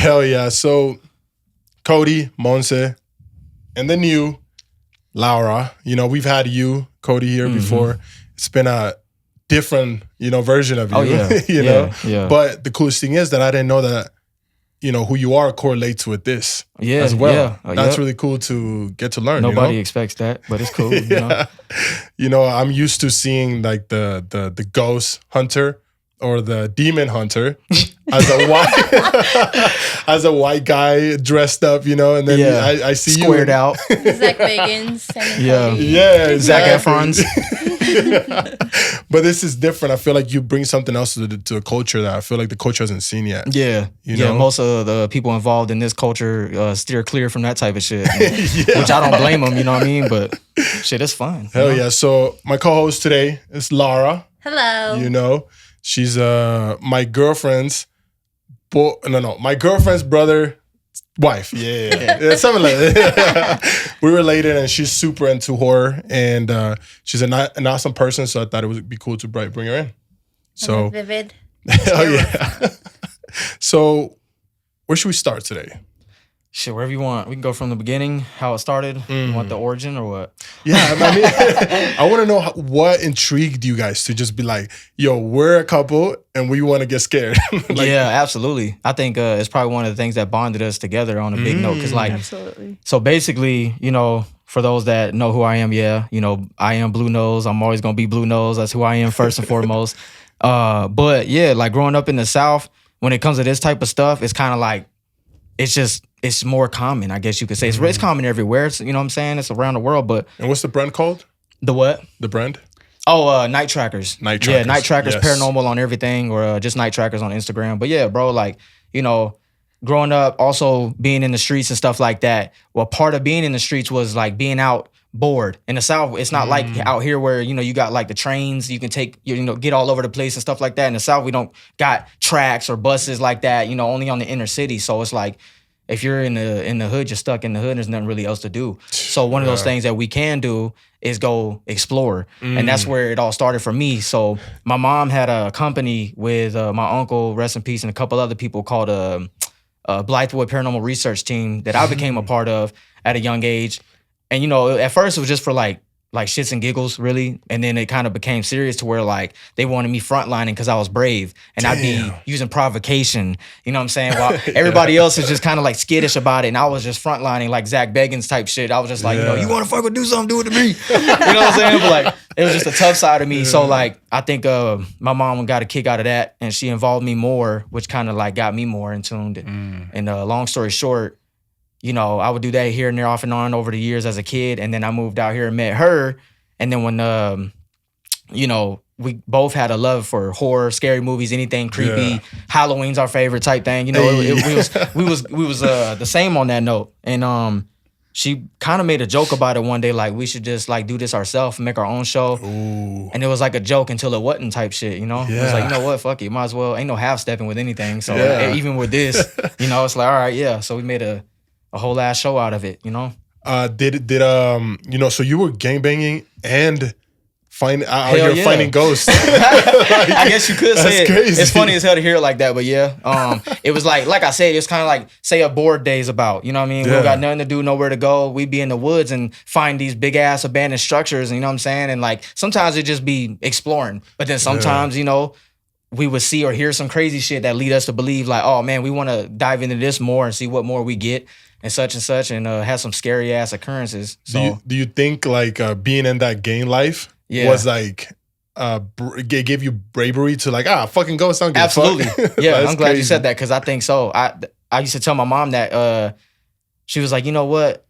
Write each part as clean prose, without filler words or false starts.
Hell yeah. So Cody, Monse, and then you, Laura. You know, we've had you, Cody, here before. It's been a different, version of you. Oh, yeah. you know? Yeah. But the coolest thing is that I didn't know that, who you are correlates with this as well. Yeah. That's really cool to get to learn. Nobody expects that, but it's cool. I'm used to seeing like the ghost hunter or the demon hunter as a white guy dressed up, and then I see squared you out. Zak Bagans. Yeah, Zac Efron's. But this is different. I feel like you bring something else to the culture that I feel like the culture hasn't seen yet. Yeah. Most of the people involved in this culture steer clear from that type of shit. Which I don't blame them, you know what I mean? But shit, it's fun. Hell yeah. So my co-host today is Laura. Hello. She's my girlfriend's my girlfriend's brother wife. Yeah. Something like that. We're related and she's super into horror and she's an awesome person, so I thought it would be cool to bring her in. So vivid. Hell yeah. So where should we start today? Shit, wherever you want. We can go from the beginning, how it started. You want the origin or what? Yeah, I mean, I want to know what intrigued you guys to just be like, yo, we're a couple and we want to get scared. Yeah, absolutely. I think it's probably one of the things that bonded us together on a big note. Because absolutely. So basically, for those that know who I am, I am Blue Nose. I'm always going to be Blue Nose. That's who I am first and foremost. But yeah, like growing up in the South, when it comes to this type of stuff, it's kind of like, it's more common, I guess you could say. It's common everywhere. It's, you know what I'm saying? It's around the world, but... And what's the brand called? The what? The brand? Oh, Night Trackers. Night Trackers. Yeah, Night Trackers, yes. Paranormal on everything, or just Night Trackers on Instagram. But yeah, bro, like, growing up, also being in the streets and stuff like that, well, part of being in the streets was like being out bored. In the South, it's not like out here where, you got like the trains, you can take, get all over the place and stuff like that. In the South, we don't got tracks or buses like that, only on the inner city. So it's like, if you're in the hood, you're stuck in the hood, there's nothing really else to do. So one of those things that we can do is go explore. And that's where it all started for me. So my mom had a company with my uncle, rest in peace, and a couple other people called Blythewood Paranormal Research Team that I became a part of at a young age. And, at first it was just for like shits and giggles, really. And then it kind of became serious to where like they wanted me frontlining because I was brave. And I'd be using provocation, you know what I'm saying? While everybody else is just kind of like skittish about it. And I was just frontlining like Zak Bagans type shit. I was just like, you want to fucking do something, do it to me. You know what I'm saying? But like, it was just a tough side of me. Yeah. So like, I think my mom got a kick out of that. And she involved me more, which kind of like got me more in tuned. And long story short, I would do that here and there off and on over the years as a kid. And then I moved out here and met her. And then when, we both had a love for horror, scary movies, anything creepy. Halloween's our favorite type thing. We was the same on that note. And she kind of made a joke about it one day, like we should just like do this ourselves, make our own show. Ooh. And it was like a joke until it wasn't type shit, It was like, what, fuck it, might as well. Ain't no half stepping with anything. So even with this, it's like, all right, yeah. So we made a whole ass show out of it, so you were gangbanging and finding ghosts. I guess you could say it. Crazy. It's funny as hell to hear it like that, but yeah. It was like I said, it's kind of like, say a bored day's about, you know what I mean? Yeah. We got nothing to do, nowhere to go. We'd be in the woods and find these big ass abandoned structures, you know what I'm saying? And like, sometimes it just be exploring, but then sometimes, we would see or hear some crazy shit that lead us to believe like, oh man, we want to dive into this more and see what more we get. And such, and have some scary ass occurrences. So, do you think like being in that gang life was like gave you bravery to like fucking go sound good? Absolutely, yeah. I'm glad crazy. You said that because I think so. I used to tell my mom that she was like, you know what?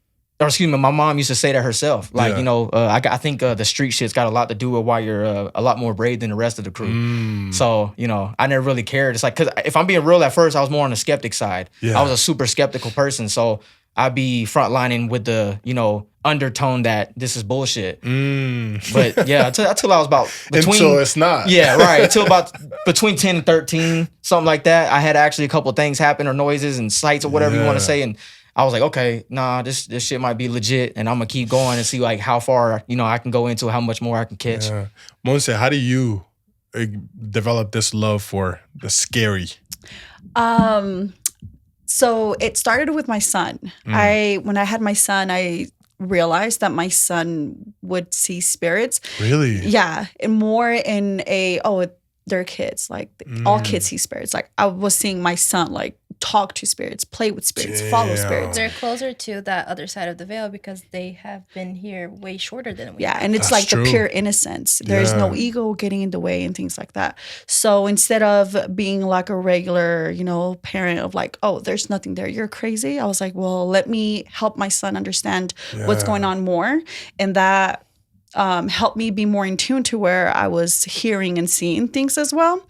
Or excuse me, my mom used to say that herself. Like, I think the street shit's got a lot to do with why you're a lot more brave than the rest of the crew. So, I never really cared. It's like, because if I'm being real at first, I was more on the skeptic side. Yeah. I was a super skeptical person. So I'd be frontlining with the, undertone that this is bullshit. But yeah, until I was about between... Until it's not. Yeah, right. Until about between 10 and 13, something like that. I had actually a couple of things happen or noises and sights or whatever you want to say. And I was like, okay, nah, this shit might be legit, and I'm gonna keep going and see like how far I can go into, how much more I can catch. Yeah. Monse, how do you develop this love for the scary? So it started with my son. When I had my son, I realized that my son would see spirits. Really? Yeah, and more in they're kids. Like all kids see spirits. Like I was seeing my son like talk to spirits, play with spirits, follow spirits. They're closer to that other side of the veil because they have been here way shorter than we have. And it's like the pure innocence. There's no ego getting in the way and things like that. So instead of being like a regular, parent of like, oh, there's nothing there, you're crazy. I was like, well, let me help my son understand what's going on more. And that helped me be more in tune to where I was hearing and seeing things as well.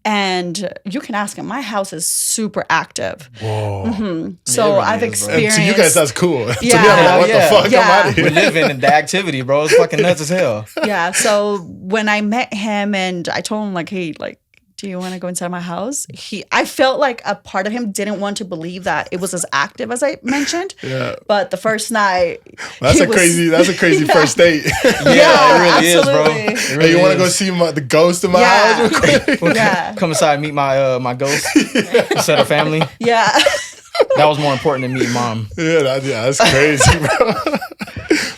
And you can ask him, my house is super active. Whoa. Mm-hmm. So really I've experienced. And to you guys, that's cool. Yeah. To me, I'm like, what the fuck? I'm out of here. We're living in the activity, bro. It's fucking nuts as hell. Yeah. So when I met him and I told him like, hey, like, do you want to go inside my house? I felt like a part of him didn't want to believe that it was as active as I mentioned. Yeah. But the first night, that's a crazy first date. It really is, bro. Hey, you want to go see the ghost in my house? Real quick? Come inside and meet my ghost. Set of family. Yeah. That was more important than meeting mom. That's crazy, bro.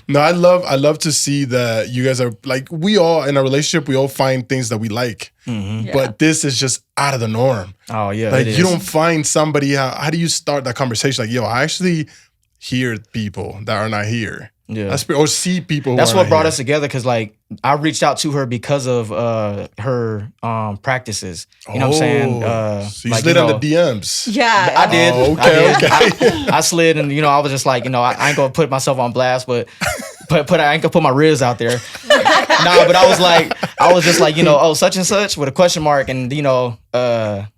No, I love to see that you guys are like, we all in a relationship, we all find things that we like. Mm-hmm. But this is just out of the norm. Oh yeah. Like you don't find somebody, how do you start that conversation? Like, yo, I actually hear people that are not here. Yeah. Or see people. That's what brought us together, because like I reached out to her because of her practices. You know what I'm saying? So you slid on the DMs. Yeah. I did. Oh, okay. I slid, and I was just like, I ain't gonna put myself on blast, but I ain't gonna put my ribs out there. But I was just like, such and such with a question mark, and that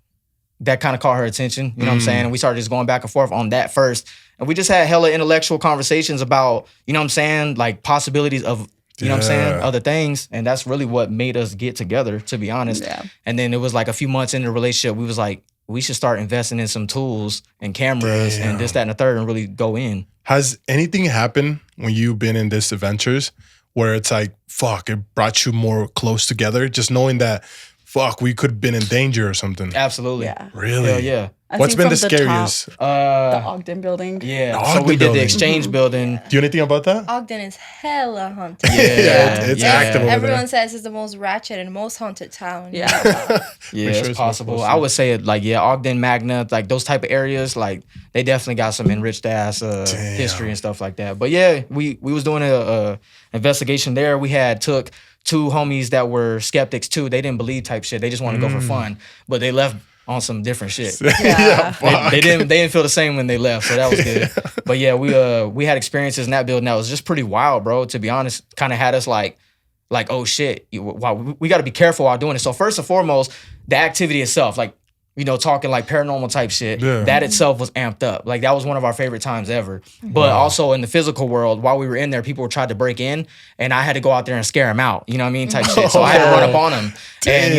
kind of caught her attention. You know what I'm saying? And we started just going back and forth on that first. And we just had hella intellectual conversations about, like possibilities of, other things. And that's really what made us get together, to be honest. Yeah. And then it was like a few months into the relationship, we was like, we should start investing in some tools and cameras and this, that, and the third, and really go in. Has anything happened when you've been in these adventures where it's like, fuck, it brought you more close together? Just knowing that, fuck, we could have been in danger or something. Absolutely. Yeah. Really? Hell yeah. What's been the scariest? The Ogden building. Yeah. Ogden so we did the building. exchange building. Do you know anything about that? Ogden is hella haunted. It's active over Everyone there. says it's the most ratchet and most haunted town. Yeah. It's possible. I would say it like, Ogden, Magna, like those type of areas, like they definitely got some enriched ass history and stuff like that. But yeah, we was doing a investigation there. We had took 2 homies that were skeptics too. They didn't believe type shit. They just wanted to go for fun, but they left on some different shit. They didn't feel the same when they left, so that was good. But yeah, we had experiences in that building that was just pretty wild, bro. To be honest, kind of had us like, oh shit, wow, we got to be careful while doing it. So first and foremost, the activity itself, like, talking like paranormal type shit, that itself was amped up. Like that was one of our favorite times ever. But also in the physical world, while we were in there, people were trying to break in, and I had to go out there and scare them out. You know what I mean? Type shit. So I had to run up on them. And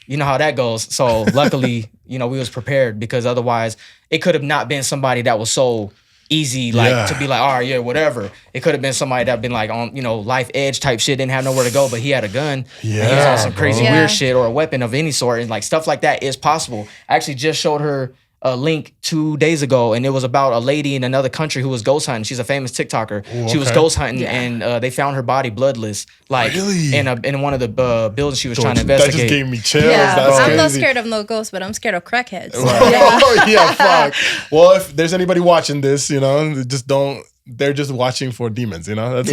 you know how that goes. So luckily, we was prepared, because otherwise it could have not been somebody that was so easy, like to be like, all right, yeah, whatever. It could have been somebody that been like on, life edge type shit, didn't have nowhere to go, but he had a gun. He was on some crazy weird shit, or a weapon of any sort, and like stuff like that is possible. I actually just showed her a link 2 days ago, and it was about a lady in another country who was ghost hunting. She's a famous TikToker. She was ghost hunting, and they found her body bloodless, like in one of the buildings she was trying to investigate. That just gave me chills. Yeah. That's I'm crazy. not scared of no ghosts, but I'm scared of crackheads. Fuck. Well, if there's anybody watching this, just don't. They're just watching for demons, that's all.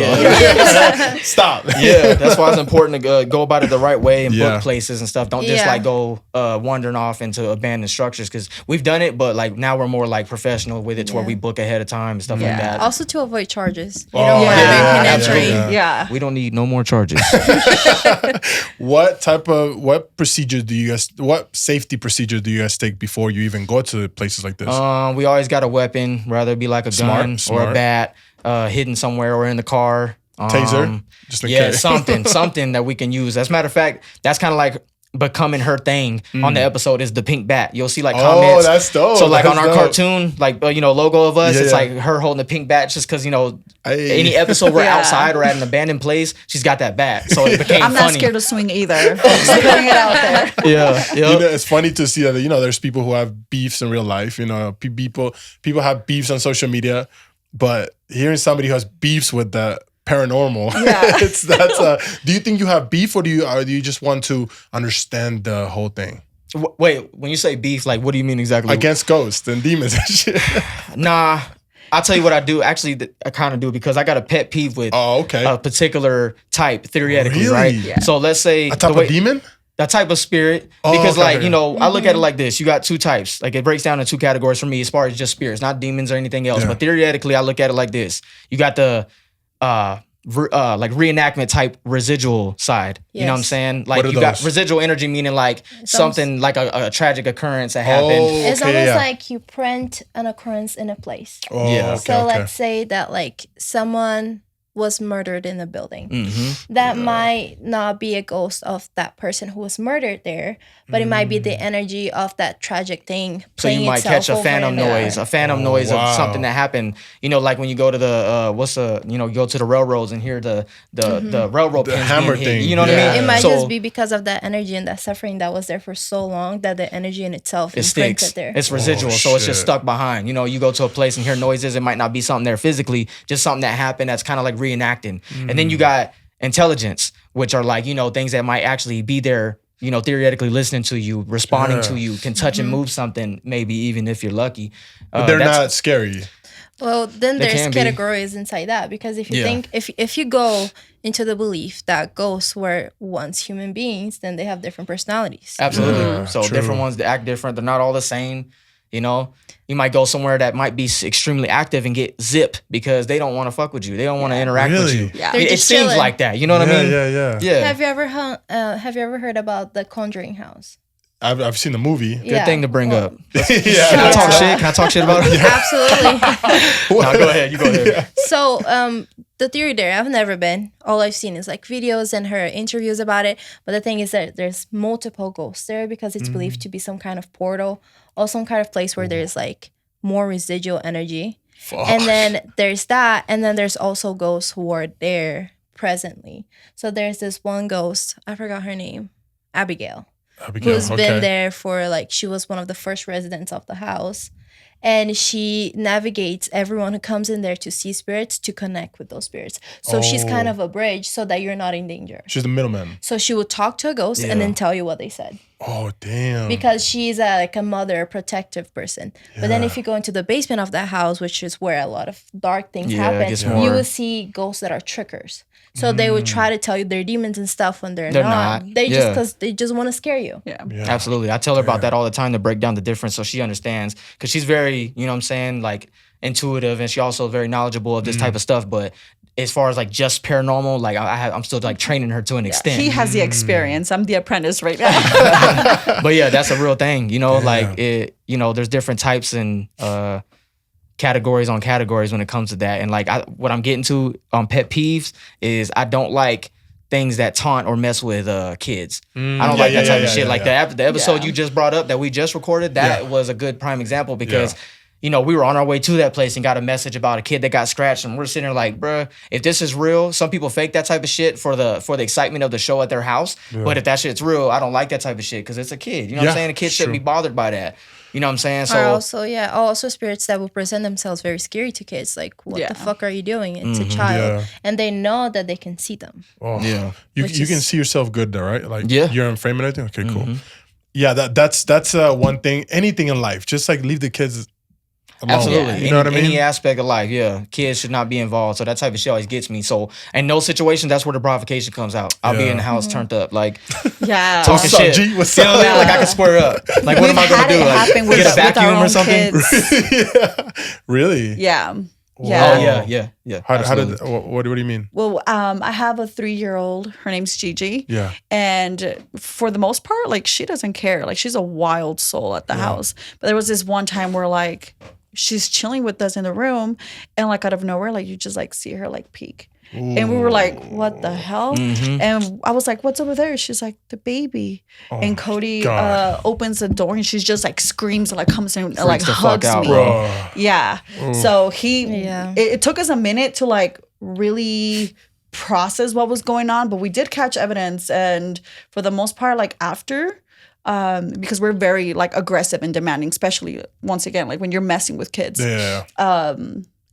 Stop. Yeah, that's why it's important to go about it the right way and book places and stuff. Don't just like go wandering off into abandoned structures, because we've done it, but like now we're more like professional with it, to where we book ahead of time and stuff like that. Also to avoid charges. You don't want to break in entry. Yeah. We don't need no more charges. What safety procedure do you guys take before you even go to places like this? We always got a weapon, rather it be like a gun or a bat. Hidden somewhere or in the car. Taser? Just in case. something that we can use. As a matter of fact, that's kind of like becoming her thing on the episode is the pink bat. You'll see like Oh, comments. that's dope. So like That's on our dope. cartoon, like logo of us, Yeah, it's yeah. like her holding the pink bat just because Hey. any episode we're Yeah. outside or at an abandoned place, she's got that bat. So it became I'm funny. not scared to swing either. Just putting it out there. Yeah, yeah. It's funny to see that there's people who have beefs in real life. People have beefs on social media, but hearing somebody who has beefs with the paranormal, Yeah. Do you think you have beef, or do you just want to understand the whole thing Wait, when you say beef, like what do you mean exactly? against ghosts and demons and shit? Nah, I'll tell you what I do. Actually, I kind of do because I got a pet peeve with Oh, okay. a particular type, theoretically, Really? right? Yeah. So let's say A type of demon? that type of spirit, Oh, because okay, like, okay. I look at it like this. You got two types. Like it breaks down into two categories for me as far as just spirits, not demons or anything else. Yeah. But theoretically, I look at it like this. You got the like reenactment type residual side. You know what I'm Yes. saying? Like What are you got those? residual energy, meaning like something like a tragic occurrence that happened. It's Okay, almost yeah. like you print an occurrence in a place. Oh, Yeah. okay, So okay. let's say that like someone was murdered in a building. Mm-hmm. That might not be a ghost of that person who was murdered there, but it might be the energy of that tragic thing. So you playing might itself catch a over phantom and over. noise, of wow. something that happened. Like when you go to the you go to the railroads and hear the railroad The pins hammer being hit. thing, You know what yeah. I mean? It might So just be because of that energy and that suffering that was there for so long that the energy in itself it is sticks. imprinted there. It's residual, so it's just shit. stuck behind. You go to a place and hear noises. It might not be something there physically, just something that happened that's kind of like reenacting. And then you got intelligence, which are like things that might actually be there. Theoretically listening to you, responding to you, can touch and move something, maybe even if you're lucky. But they're That's- not scary. Well, then They there's can be. categories inside that because if you Yeah. think if you go into the belief that ghosts were once human beings, then they have different personalities. Absolutely. Yeah, So true. different ones that act different. They're not all the same. You might go somewhere that might be extremely active and get zip because they don't want to fuck with you. They don't want to interact with Really? you. Yeah. They're It just seems chilling. like that. You know what I mean? Yeah. Yeah. Have you ever heard about the Conjuring house? I've seen the movie. Good thing to bring up. yeah. Can I talk shit? Can I talk shit about it? Absolutely. No, go ahead. You go ahead. So, the theory there, I've never been. All I've seen is like videos and her interviews about it. But the thing is that there's multiple ghosts there because it's believed to be some kind of portal or some kind of place where there's like more residual energy. Fuck. And then there's that. And then there's also ghosts who are there presently. So there's this one ghost, I forgot her name, Abigail. Who's been there for like, she was one of the first residents of the house. And she navigates everyone who comes in there to see spirits to connect with those spirits. So she's kind of a bridge so that you're not in danger. She's the middleman. So she would talk to a ghost and then tell you what they said. Oh, damn. Because she's like a mother, protective person. But then if you go into the basement of that house, which is where a lot of dark things Yeah, it happen, gets you more- will see ghosts that are trickers. So they would try to tell you they're demons and stuff when they're They're not. not. They Yeah. because they just want to scare you. Yeah. Absolutely. I tell her about that all the time to break down the difference so she understands. Because she's very, like intuitive and she also very knowledgeable of this type of stuff. But as far as like just paranormal, like I'm still like training her to an extent. He has the experience. I'm the apprentice right now. But yeah, that's a real thing. Like it, there's different types and categories on categories when it comes to that. And like what I'm getting to on pet peeves is I don't like things that taunt or mess with kids. I don't like that type of shit. Like the episode you just brought up that we just recorded, that was a good prime example because we were on our way to that place and got a message about a kid that got scratched, and we're sitting there like, bruh, if this is real, some people fake that type of shit for the excitement of the show at their house. But if that shit's real, I don't like that type of shit because it's a kid. You know what I'm saying? A kid shouldn't be bothered by that. You know what I'm saying? Or So also spirits that will present themselves very scary to kids. Like, what the fuck are you doing? It's a child, Yeah. and they know that they can see them. Oh. Yeah. You Which can is- see yourself good there, right? Like Yeah. you're in frame and everything. Okay, cool. Yeah, that's one thing. Anything in life, just like leave the kids alone. absolutely. You know what I mean? Any aspect of life, kids should not be involved. So that type of shit always gets me. So in those situations, that's where the provocation comes out. I'll be Yeah. in the house turned up, like Yeah. talking What's up, shit. G? What's You know what I mean? up? Like I can square up. Like what am I We've gonna had do? it Like happen with, get a with our vacuum own or something? kids. Yeah. Really? Yeah. Oh Yeah. yeah. How absolutely. did what do you mean? Well, I have a 3-year-old. Her name's Gigi. Yeah. And for the most part, like she doesn't care. Like she's a wild soul at the house. But there was this one time where like she's chilling with us in the room, and like out of nowhere, like you just like see her like peek. And we were like, what the hell? And I was like, what's over there? She's like, the baby. And Cody opens the door and she's just like screams and like comes in and like hugs me. Bro. Yeah. So it took us a minute to like really process what was going on, but we did catch evidence. And for the most part, like after, because we're very like aggressive and demanding, especially once again, like when you're messing with kids.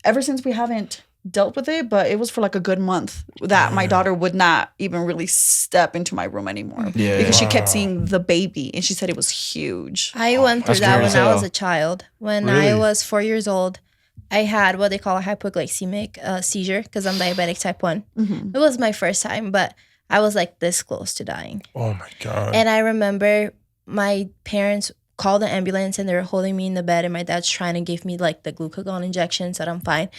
Ever since we haven't dealt with it, but it was for like a good month that my daughter would not even really step into my room anymore because she kept seeing the baby and she said it was huge. I went through that when I was a child. When I was 4 years old, I had what they call a hypoglycemic seizure because I'm diabetic type 1. It was my first time, but I was like this close to dying. Oh my God. And I remember my parents called the ambulance and they were holding me in the bed and my dad's trying to give me like the glucagon injections that I'm fine.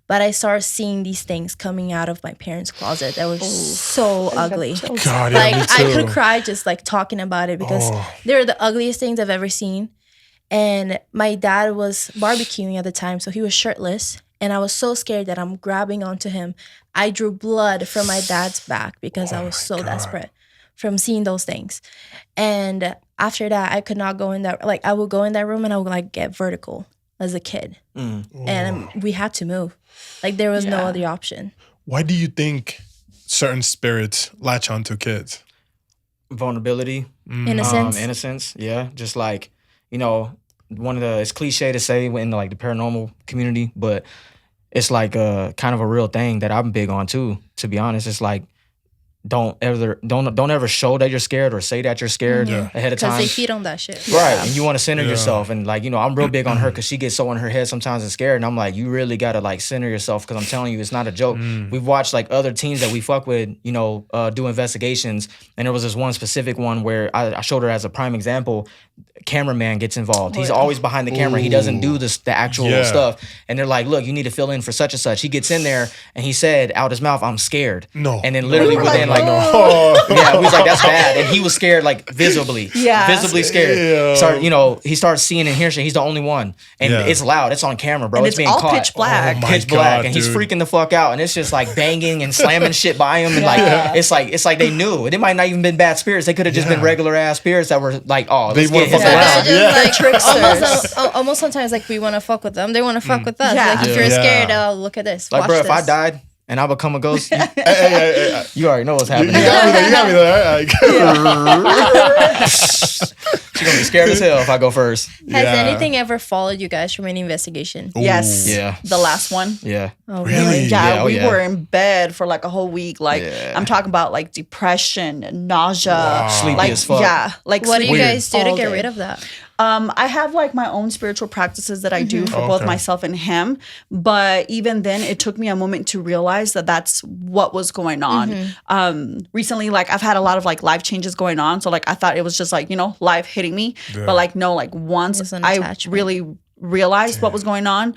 But I started seeing these things coming out of my parents' closet that was so ugly. God, like I could cry just like talking about it because they're the ugliest things I've ever seen. And my dad was barbecuing at the time, so he was shirtless. And I was so scared that I'm grabbing onto him. I drew blood from my dad's back because I was so desperate from seeing those things. And after that, I could not go in that. Like I would go in that room and I would like get vertical as a kid, and we had to move. Like there was no other option. Why do you think certain spirits latch onto kids? Vulnerability, innocence, yeah. Just like it's cliche to say in like the paranormal community, but it's like kind of a real thing that I'm big on too. To be honest, it's like. Don't ever show that you're scared or say that you're scared ahead of time. Because they feed on that shit. Right. And you want to center yourself. And like, I'm real big on her because she gets so in her head sometimes and scared. And I'm like, you really got to like center yourself because I'm telling you, it's not a joke. We've watched like other teams that we fuck with, do investigations. And there was this one specific one where I showed her as a prime example. Cameraman gets involved. He's always behind the camera. He doesn't do the actual stuff. And they're like, look, you need to fill in for such and such. He gets in there and he said out his mouth, I'm scared. No. And then literally within like, he was like, that's bad. And he was scared like visibly. Visibly scared. He starts seeing and hearing shit. He's the only one. And it's loud. It's on camera, bro. And it's being all caught. pitch black. Pitch black. And he's freaking the fuck out. And it's just like banging and slamming shit by him. And like it's like they knew. And it might not even been bad spirits. They could have just been regular ass spirits that were like, let's get his ass. Like, almost sometimes like we want to fuck with them. They want to fuck with us. Like if you're scared, look at this. Like, watch bro, this. if I died and I become a ghost, hey. You already know what's happening. You got me there. She's gonna be scared as hell if I go first. Has anything ever followed you guys from any investigation? Yes. Yeah. The last one. Yeah. Oh, really? Yeah, we were in bed for like a whole week. Like I'm talking about like depression, nausea, sleepy as fuck. Yeah. Like what do you guys do to all get day. rid of that? I have like my own spiritual practices that I do for both myself and him. But even then, it took me a moment to realize that that's what was going on. Recently, like I've had a lot of like life changes going on. So like I thought it was just like, life hitting me. Yeah. But like, no, like once I really realized what was going on,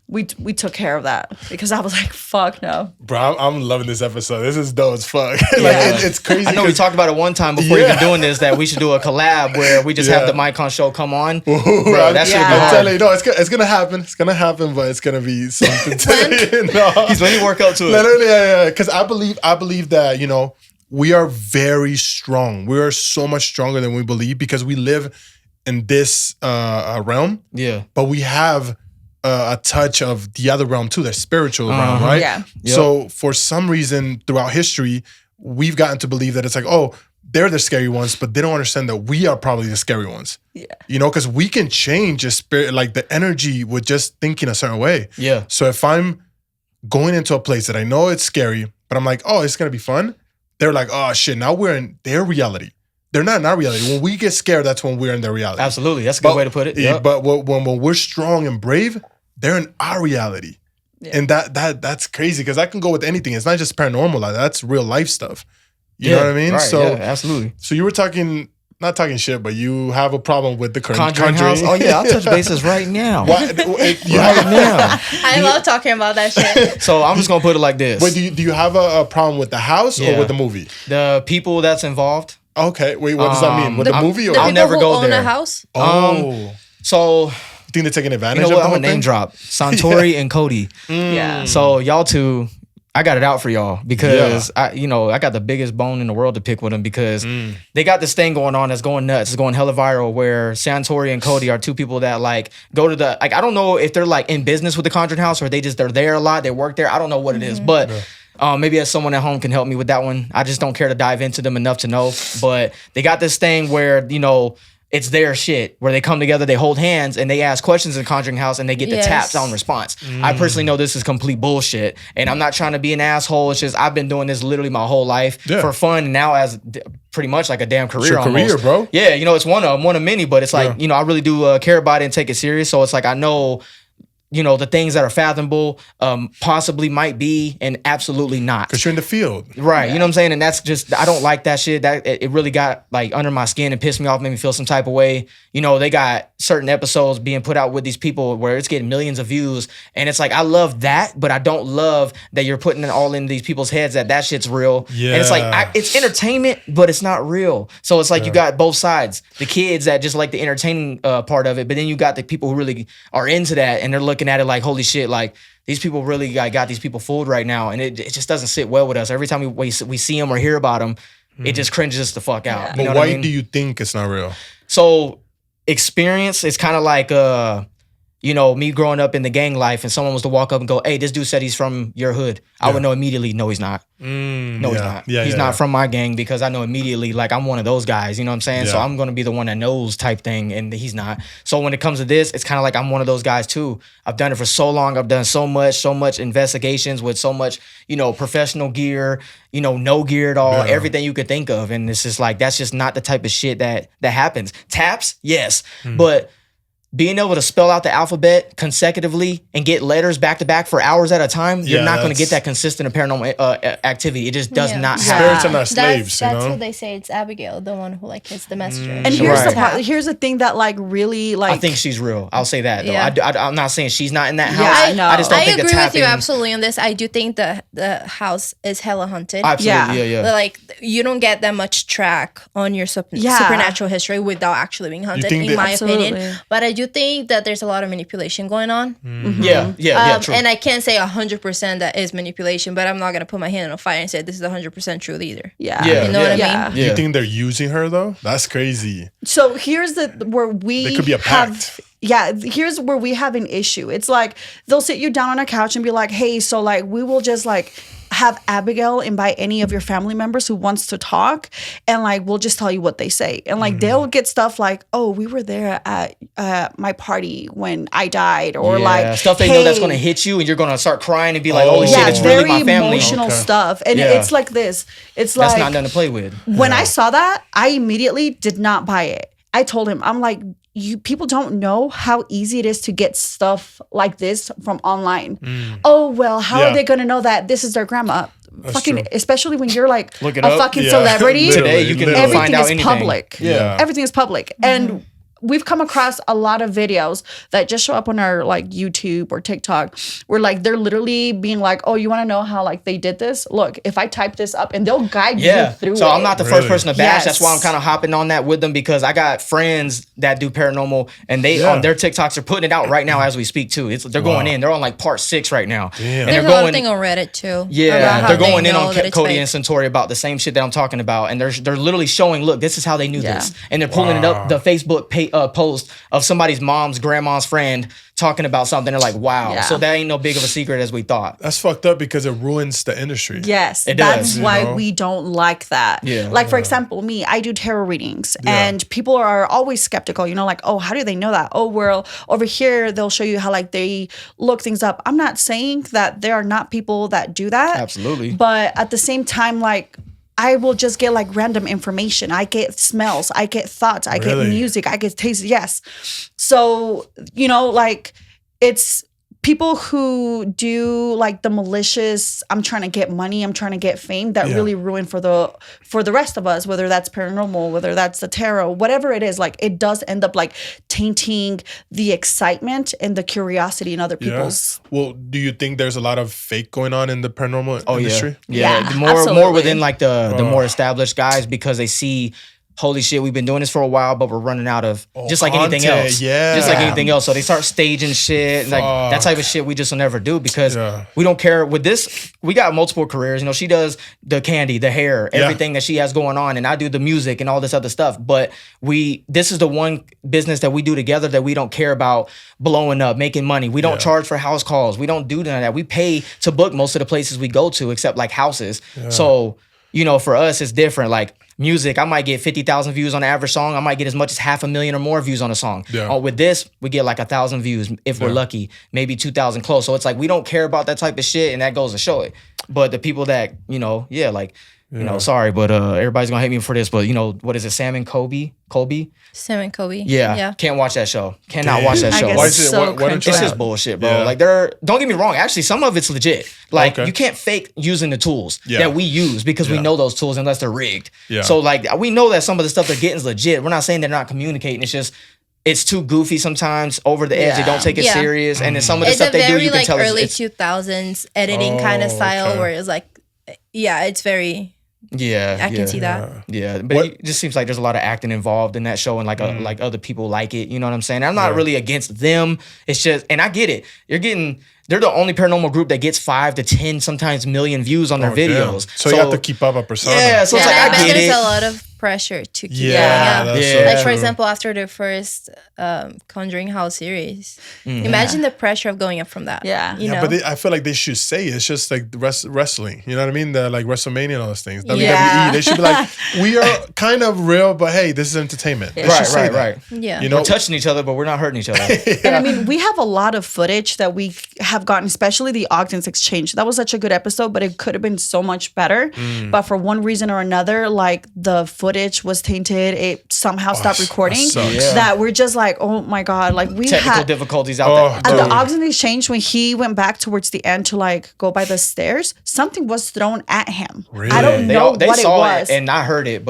we took care of that because I was like, fuck no. Bro, I'm loving this episode. This is dope as fuck. It's crazy. I know we talked about it one time before even doing this that we should do a collab where we just have the Maikon show come on. Bro, that should be hard. I'm telling you, it's gonna happen. It's gonna happen, but it's gonna be something. He's when you work out to it. Literally, because I believe that we are very strong. We are so much stronger than we believe because we live in this realm. Yeah. But we have a touch of the other realm too, the spiritual realm, right? Yeah. Yep. So for some reason throughout history, we've gotten to believe that it's like, oh, they're the scary ones, but they don't understand that we are probably the scary ones. Yeah. Because we can change a spirit, like the energy with just thinking a certain way. Yeah. So if I'm going into a place that I know it's scary, but I'm like, oh, it's going to be fun. They're like, oh shit, now we're in their reality. They're not in our reality. When we get scared, that's when we're in their reality. Absolutely. That's a good way to put it. Yep. But when we're strong and brave, they're in our reality. Yeah. And that's crazy because I can go with anything. It's not just paranormal. That's real life stuff. You know what I mean? Right, so absolutely. So you were not talking shit, but you have a problem with the Conjuring house. Oh yeah, I'll touch bases right now. Right now. I love talking about that shit. So I'm just gonna put it like this. Wait, do you have a problem with the house or with the movie? The people that's involved. Okay, wait, what does that mean? With the movie? Or? I'll never go there. The house? So you think they're taking advantage of the I'm whole a name thing? drop. Santori and Cody. Yeah. So y'all two I got it out for y'all because I got the biggest bone in the world to pick with them because they got this thing going on that's going nuts. It's going hella viral where Santori and Cody are two people that like go to the, like, I don't know if they're like in business with the Conjuring House or they're there a lot. They work there. I don't know what it is, but maybe as someone at home can help me with that one. I just don't care to dive into them enough to know, but they got this thing where, it's their shit where they come together, they hold hands, and they ask questions in the Conjuring House, and they get the taps on response. I personally know this is complete bullshit, and I'm not trying to be an asshole. It's just I've been doing this literally my whole life for fun, and now as pretty much like a damn career. It's your almost. career, bro. Yeah, it's one of many, but it's like I really do care about it and take it serious. So it's like I know. The things that are fathomable possibly might be and absolutely not. Because you're in the field. Right. You know what I'm saying? And that's just, I don't like that shit. That it really got like under my skin and pissed me off, made me feel some type of way. They got certain episodes being put out with these people where it's getting millions of views. And it's like, I love that, but I don't love that you're putting it all in these people's heads that shit's real. Yeah. And it's like, it's entertainment, but it's not real. So it's like you got both sides. The kids that just like the entertaining part of it, but then you got the people who really are into that and they're looking at it like, holy shit, like these people really got these people fooled right now. And it just doesn't sit well with us. Every time we see them or hear about them, it just cringes us the fuck out. But why do you think it's not real? So experience is kind of like me growing up in the gang life and someone was to walk up and go, hey, this dude said he's from your hood. I would know immediately, no, he's not. He's not. He's not from my gang because I know immediately, like, I'm one of those guys, you know what I'm saying? Yeah. So I'm going to be the one that knows type thing, and he's not. So when it comes to this, it's kind of like I'm one of those guys too. I've done it for so long. I've done so much investigations with so much, professional gear, no gear at all, everything you could think of. And it's just like, that's just not the type of shit that happens. Taps, yes, but being able to spell out the alphabet consecutively and get letters back to back for hours at a time, you're not going to get that consistent paranormal activity. It just does not happen. Spirits are not slaves, That's what they say. It's Abigail, the one who hits the messenger. And here's the part. Here's the thing that really I think she's real. I'll say that though. I'm not saying she's not in that house. Yeah, I just don't think agree with you absolutely on this. I do think the house is hella haunted. Absolutely, yeah. Like you don't get that much track on your supernatural history without actually being haunted, in my opinion. But I do think that there's a lot of manipulation going on. True. And I can't say 100% that is manipulation, but I'm not gonna put my hand on fire and say this is 100% truth either. You know what I mean? You think they're using her though? That's crazy. So here's where we there could be a pact. Here's where we have an issue. It's like they'll sit you down on a couch and be like, hey, so like we will just like have Abigail invite any of your family members who wants to talk, and like we'll just tell you what they say. And like they'll get stuff like, oh, we were there at my party when I died, or like stuff they know that's gonna hit you and you're gonna start crying and be like, holy shit, it's really my family. Very emotional stuff. And it's like this. It's like that's not nothing to play with. When I saw that, I immediately did not buy it. I told him, I'm like, people don't know how easy it is to get stuff like this from online. Oh, well, how are they going to know that this is their grandma? That's fucking true. Especially when you're like a up. fucking celebrity. Today you can everything find out is anything. public. Everything is public. And we've come across a lot of videos that just show up on our like YouTube or TikTok where like they're literally being like, oh, you want to know how like they did this? Look, if I type this up, and they'll guide you through so it. I'm not the first person to bash. That's why I'm kind of hopping on that with them, because I got friends that do paranormal and they on their TikToks are putting it out right now as we speak too. They're going in. They're on like part 6 right now. And there's a lot of thing on Reddit too. Yeah, they're going in on Cody and Santori about the same shit that I'm talking about, and they're literally showing, look, this is how they knew this, and they're pulling it up the Facebook post of somebody's grandma's friend talking about something. They're like, wow. So that ain't no big of a secret as we thought. That's fucked up because it ruins the industry. Yes, that's why we don't like that. Like for example, me, I do tarot readings, and people are always skeptical. Like, oh, how do they know that? Oh, well, over here they'll show you how like they look things up. I'm not saying that there are not people that do that. Absolutely. But at the same time, like, I will just get like random information. I get smells. I get thoughts. I get music. I get taste. Yes. So, like it's people who do like the malicious, I'm trying to get money, I'm trying to get fame, that really ruin for the rest of us, whether that's paranormal, whether that's the tarot, whatever it is, like it does end up like tainting the excitement and the curiosity in other people's. Well, do you think there's a lot of fake going on in the paranormal industry? Yeah. More within like the more established guys, because they see holy shit, we've been doing this for a while, but we're running out of just like anything else. Yeah. Just like anything else. So they start staging shit. And like that type of shit we just will never do because we don't care. With this, we got multiple careers. You know, she does the candy, the hair, everything that she has going on, and I do the music and all this other stuff. But this is the one business that we do together that we don't care about blowing up, making money. We don't charge for house calls. We don't do none of that. We pay to book most of the places we go to, except like houses. So, you know, for us, it's different. Like music, I might get 50,000 views on the average song. I might get as much as 500,000 or more views on a song. With this, we get like 1,000 views if we're lucky, maybe 2,000 close. So it's like we don't care about that type of shit, and that goes to show it. But the people that, you know, you know, sorry, but everybody's gonna hate me for this, but you know, what is it, Sam and Colby? Sam and Kobe. Yeah. Can't watch that show. Cannot watch that show. Why is it? It's just bullshit, bro. Like don't get me wrong. Actually, some of it's legit. Like you can't fake using the tools that we use because we know those tools unless they're rigged. So like we know that some of the stuff they're getting is legit. We're not saying they're not communicating. It's just it's too goofy sometimes, over the edge. They don't take it serious, and then some of the stuff they do, you can tell. It's a very like early 2000s editing kind of style where it's like, it's very. I can see that. But it just seems like there's a lot of acting involved in that show, and like like other people like it. You know what I'm saying? I'm not really against them. It's just, and I get it. They're the only paranormal group that gets 5 to 10, sometimes million views on their videos. So you have to keep up a persona. Yeah, so it's like I get it. There's a lot of pressure to keep going up. Like for example, after the first Conjuring house series, imagine the pressure of going up from that. You know? But I feel like they should say it. It's just like wrestling. You know what I mean? The like WrestleMania and all those things. WWE. They should be like, we are kind of real, but hey, this is entertainment. Right. Yeah. You know, we're touching each other, but we're not hurting each other. And I mean, we have a lot of footage that we have gotten, especially the Ogden's exchange. That was such a good episode, but it could have been so much better. But for one reason or another, like the footage was tainted. It somehow stopped recording. That we're just like, oh my God, like we technical had difficulties out there. At the Ogden exchange, when he went back towards the end to like go by the stairs, something was thrown at him. Really? I don't know they what it saw was. it, and I heard it,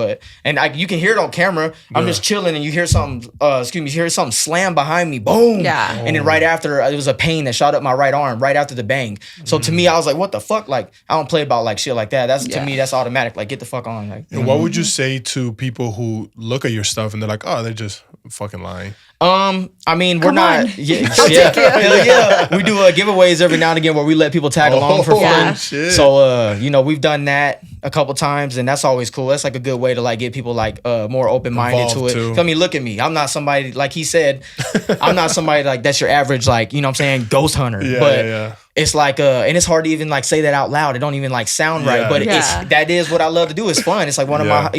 you can hear it on camera. I'm just chilling, and you hear something. You hear something slam behind me. Boom. And then right after, it was a pain that shot up my right arm right after the bang. So to me, I was like, what the fuck? Like, I don't play about like shit like that. That's to me, that's automatic. Like, get the fuck on. Like, and what would you say to people who look at your stuff and they're like, oh, they're just fucking lying? I mean, we're not. We do giveaways every now and again where we let people tag along for fun. Shit. So, you know, we've done that a couple times, and that's always cool. That's like a good way to like get people like more open minded to it. Too. I mean, look at me. I'm not somebody like he said. I'm not somebody like that's your average like, you know what I'm saying, ghost hunter. It's like and it's hard to even like say that out loud. It don't even like sound right, but that is what I love to do. It's fun. It's like one of my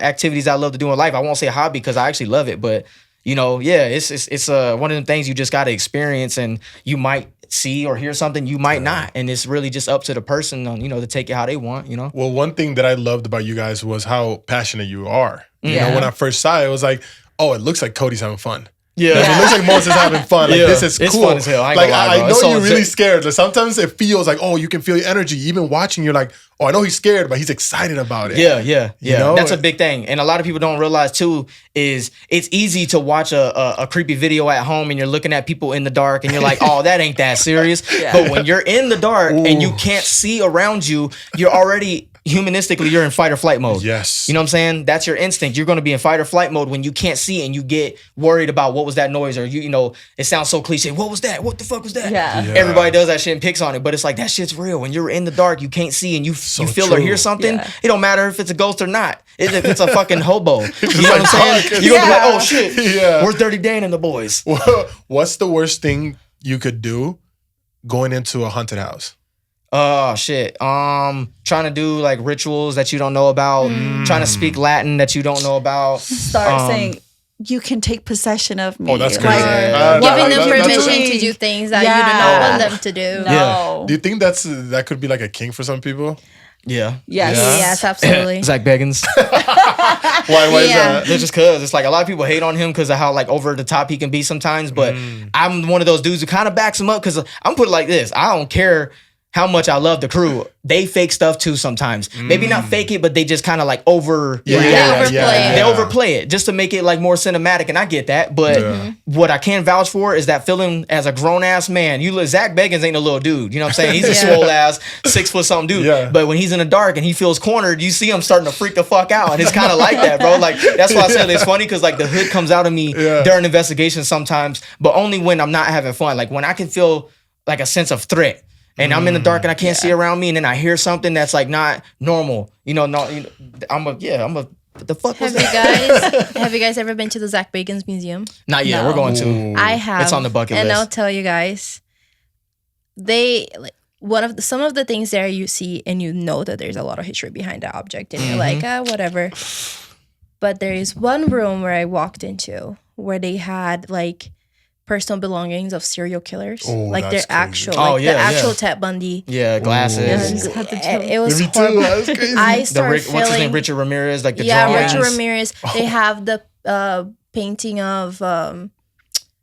activities I love to do in life. I won't say hobby because I actually love it, but you know, it's one of them things you just got to experience, and you might see or hear something, you might not, and it's really just up to the person, you know, to take it how they want, you know. Well, one thing that I loved about you guys was how passionate you are. You know, when I first saw it, it was like, oh, it looks like Cody's having fun. It looks like Moses having fun. Like this is cool. It's fun as hell. I know you're really scared. Like, sometimes it feels like, oh, you can feel your energy. Even watching, you're like, oh, I know he's scared, but he's excited about it. Yeah. You know? That's a big thing. And a lot of people don't realize too is it's easy to watch a creepy video at home and you're looking at people in the dark and you're like, oh, that ain't that serious. But when you're in the dark and you can't see around you, you're already humanistically, you're in fight or flight mode. Yes. You know what I'm saying? That's your instinct. You're going to be in fight or flight mode when you can't see and you get worried about what was that noise, or you know, it sounds so cliche. What was that? What the fuck was that? Everybody does that shit and picks on it, but it's like that shit's real. When you're in the dark, you can't see and you feel or hear something. It don't matter if it's a ghost or not. If it's a fucking hobo. You know what I'm saying? You're gonna be like, oh shit. Where's Dirty Dan and the boys? What's the worst thing you could do going into a haunted house? Oh shit. Trying to do like rituals that you don't know about, trying to speak Latin that you don't know about. Start saying, you can take possession of me. Oh, that's crazy. Giving them permission to do things that you do not want them to do. No. Do you think that could be like a kink for some people? Yeah. Yes, absolutely. Zak Bagans. Why is that? It's just cause it's like a lot of people hate on him because of how like over the top he can be sometimes. But I'm one of those dudes who kind of backs him up because I'm put it like this. I don't care how much I love the crew. They fake stuff too sometimes. Maybe not fake it, but they just kind of like overplay They overplay it just to make it like more cinematic, and I get that. But what I can vouch for is that feeling as a grown ass man. Zak Bagans ain't a little dude. You know what I'm saying? He's a swole ass 6 foot something dude. Yeah. But when he's in the dark and he feels cornered, you see him starting to freak the fuck out, and it's kind of like that, bro. Like that's why I said it's funny because like the hood comes out of me during investigations sometimes, but only when I'm not having fun. Like when I can feel like a sense of threat. And I'm in the dark and I can't see around me, and then I hear something that's like not normal. I'm a. What the fuck was that? Have you guys ever been to the Zak Bagans Museum? Not yet. No. We're going to. I have. It's on the bucket list. And I'll tell you guys, some of the things there you see and you know that there's a lot of history behind the object, and you're like, whatever. But there is one room where I walked into where they had like personal belongings of serial killers, like their actual, the actual Ted Bundy. Yeah, glasses. It was horrible. That's crazy. I started feeling. What's his name? Richard Ramirez, like the drawings. Richard Ramirez. They have the painting of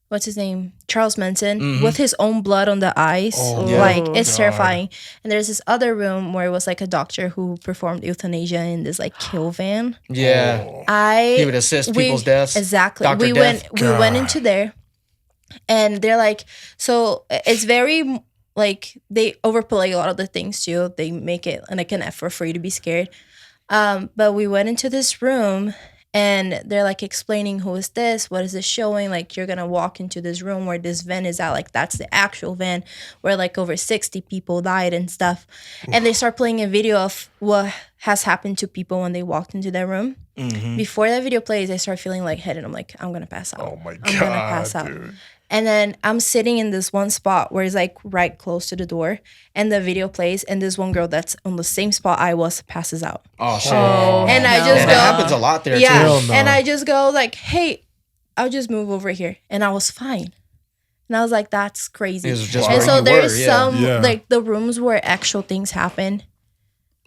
what's his name, Charles Manson, with his own blood on the eyes. It's terrifying. And there's this other room where it was like a doctor who performed euthanasia in this like kill van. Yeah, he would assist people's deaths. Exactly. Dr. We went into there. And they're like, so it's very, like, they overplay a lot of the things, too. They make it like an effort for you to be scared. But we went into this room, and they're, like, explaining who is this, what is this showing? Like, you're going to walk into this room where this van is at. Like, that's the actual van where, like, over 60 people died and stuff. And they start playing a video of what has happened to people when they walked into that room. Before that video plays, I start feeling lightheaded. I'm like, I'm going to pass out. Oh, my God, I'm going to pass out. Dude. And then I'm sitting in this one spot where it's like right close to the door, and the video plays, and this one girl that's on the same spot I was passes out. Oh shit! And I just go. That happens a lot there too. And I just go like, "Hey, I'll just move over here," and I was fine. And I was like, "That's crazy." It was just and so there's some Yeah. like the rooms where actual things happen,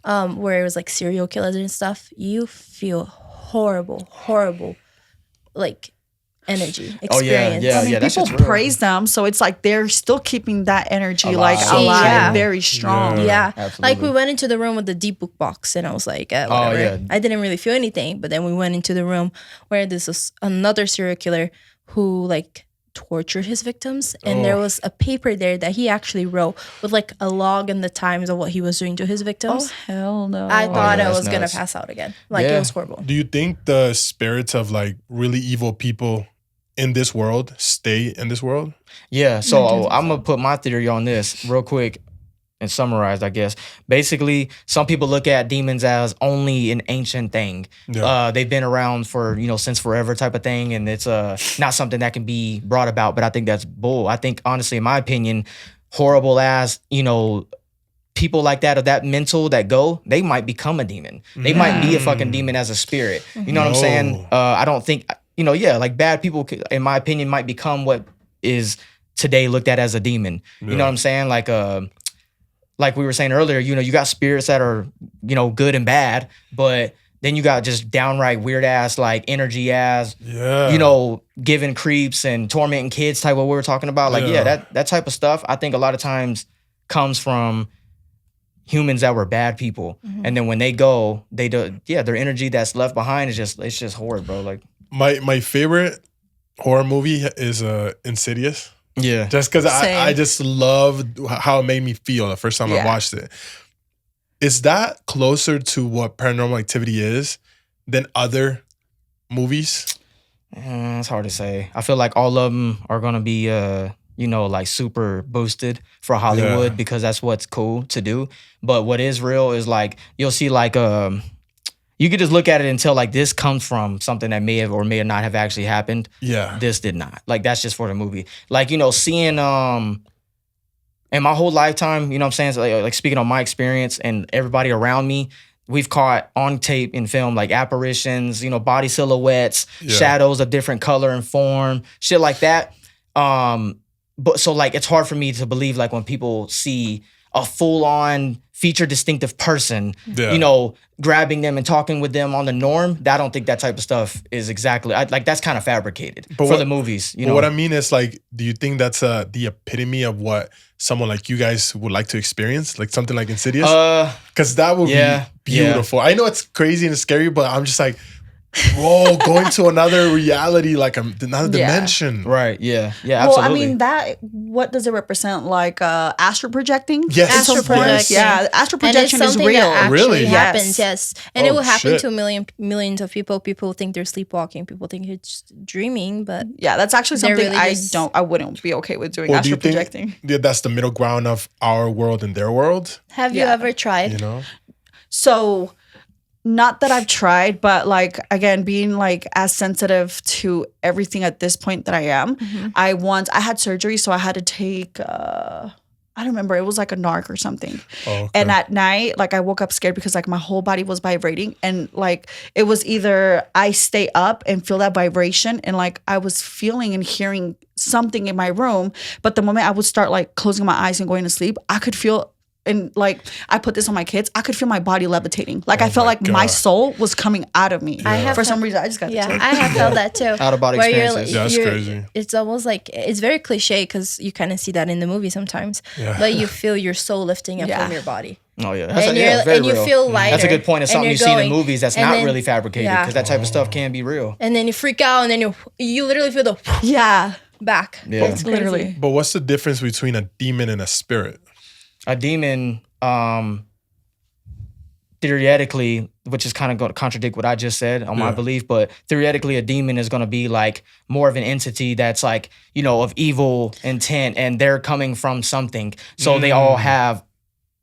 where it was like serial killers and stuff. You feel horrible, like. Energy experience. I mean, people praise them, so it's like they're still keeping that energy alive, very strong. Yeah. Like we went into the room with the deep book box, and I was like, whatever. I didn't really feel anything, but then we went into the room where this was another serial killer who like tortured his victims, and there was a paper there that he actually wrote with like a log and the times of what he was doing to his victims. Oh hell no! I thought I was gonna pass out again. Like it was horrible. Do you think the spirits of like really evil people in this world stay in this world? Yeah, so I'm gonna put my theory on this real quick and summarize, I guess. Basically, some people look at demons as only an ancient thing. They've been around for, since forever type of thing, and it's not something that can be brought about, but I think that's bull. I think, honestly, in my opinion, horrible as, people like that, or that mental that go, they might become a demon. They might be a fucking demon as a spirit. You know what I'm saying? I don't think... like bad people, in my opinion, might become what is today looked at as a demon. You know what I'm saying? Like we were saying earlier, you got spirits that are, good and bad, but then you got just downright weird ass, like energy ass, giving creeps and tormenting kids type of what we were talking about. Like, that type of stuff, I think a lot of times comes from humans that were bad people. And then when they go, they do, their energy that's left behind is it's just horrid, bro. Like, My favorite horror movie is Insidious. Yeah. Just because I just loved how it made me feel the first time I watched it. Is that closer to what Paranormal Activity is than other movies? It's hard to say. I feel like all of them are going to be, like super boosted for Hollywood because that's what's cool to do. But what is real is like, you'll see like... you could just look at it and tell like this comes from something that may have or may not have actually happened. Yeah. This did not. Like that's just for the movie. Like, seeing in my whole lifetime, what I'm saying? So, like speaking on my experience and everybody around me, we've caught on tape and film like apparitions, body silhouettes, shadows of different color and form, shit like that. But so like it's hard for me to believe like when people see a full on feature distinctive person, you know, grabbing them and talking with them on the norm. I don't think that type of stuff is exactly like that's kind of fabricated for the movies. You know what I mean is like, do you think that's the epitome of what someone like you guys would like to experience, like something like Insidious? Because that would be beautiful. I know it's crazy and scary, but I'm just like, whoa, going to another reality, like another dimension. Right, yeah, absolutely. Well, I mean, what does it represent? Like astral projecting? Yes. Astral projection. Yeah, astral projection is real. That actually Really? happens, yes. And it will happen shit. to millions of people. People think they're sleepwalking. People think it's dreaming, but yeah, that's actually something really I wouldn't be okay with doing, astral projecting. That's the middle ground of our world and their world? have you ever tried? You know? So, not that I've tried, but like, again, being like as sensitive to everything at this point that I am, I had surgery, so I had to take, I don't remember, it was like a narc or something. Oh, okay. And at night, like I woke up scared because like my whole body was vibrating, and like it was either I stay up and feel that vibration, and like I was feeling and hearing something in my room, but the moment I would start like closing my eyes and going to sleep, I could feel. And like I put this on my kids, I could feel my body levitating. Like I felt like my soul was coming out of me. For some reason, I just got I have felt that too. Out of body experiences. That's crazy. It's almost like it's very cliche because you kind of see that in the movie sometimes. But you feel your soul lifting up from your body. Oh yeah, and you feel lighter. That's a good point. It's something you see in the movies that's not really fabricated because that type of stuff can be real. And then you freak out, and then you literally feel the back. Yeah, it's literally. But what's the difference between a demon and a spirit? A demon, theoretically, which is kind of going to contradict what I just said on my belief, but theoretically, a demon is going to be like more of an entity that's like, you know, of evil intent, and they're coming from something. So they all have,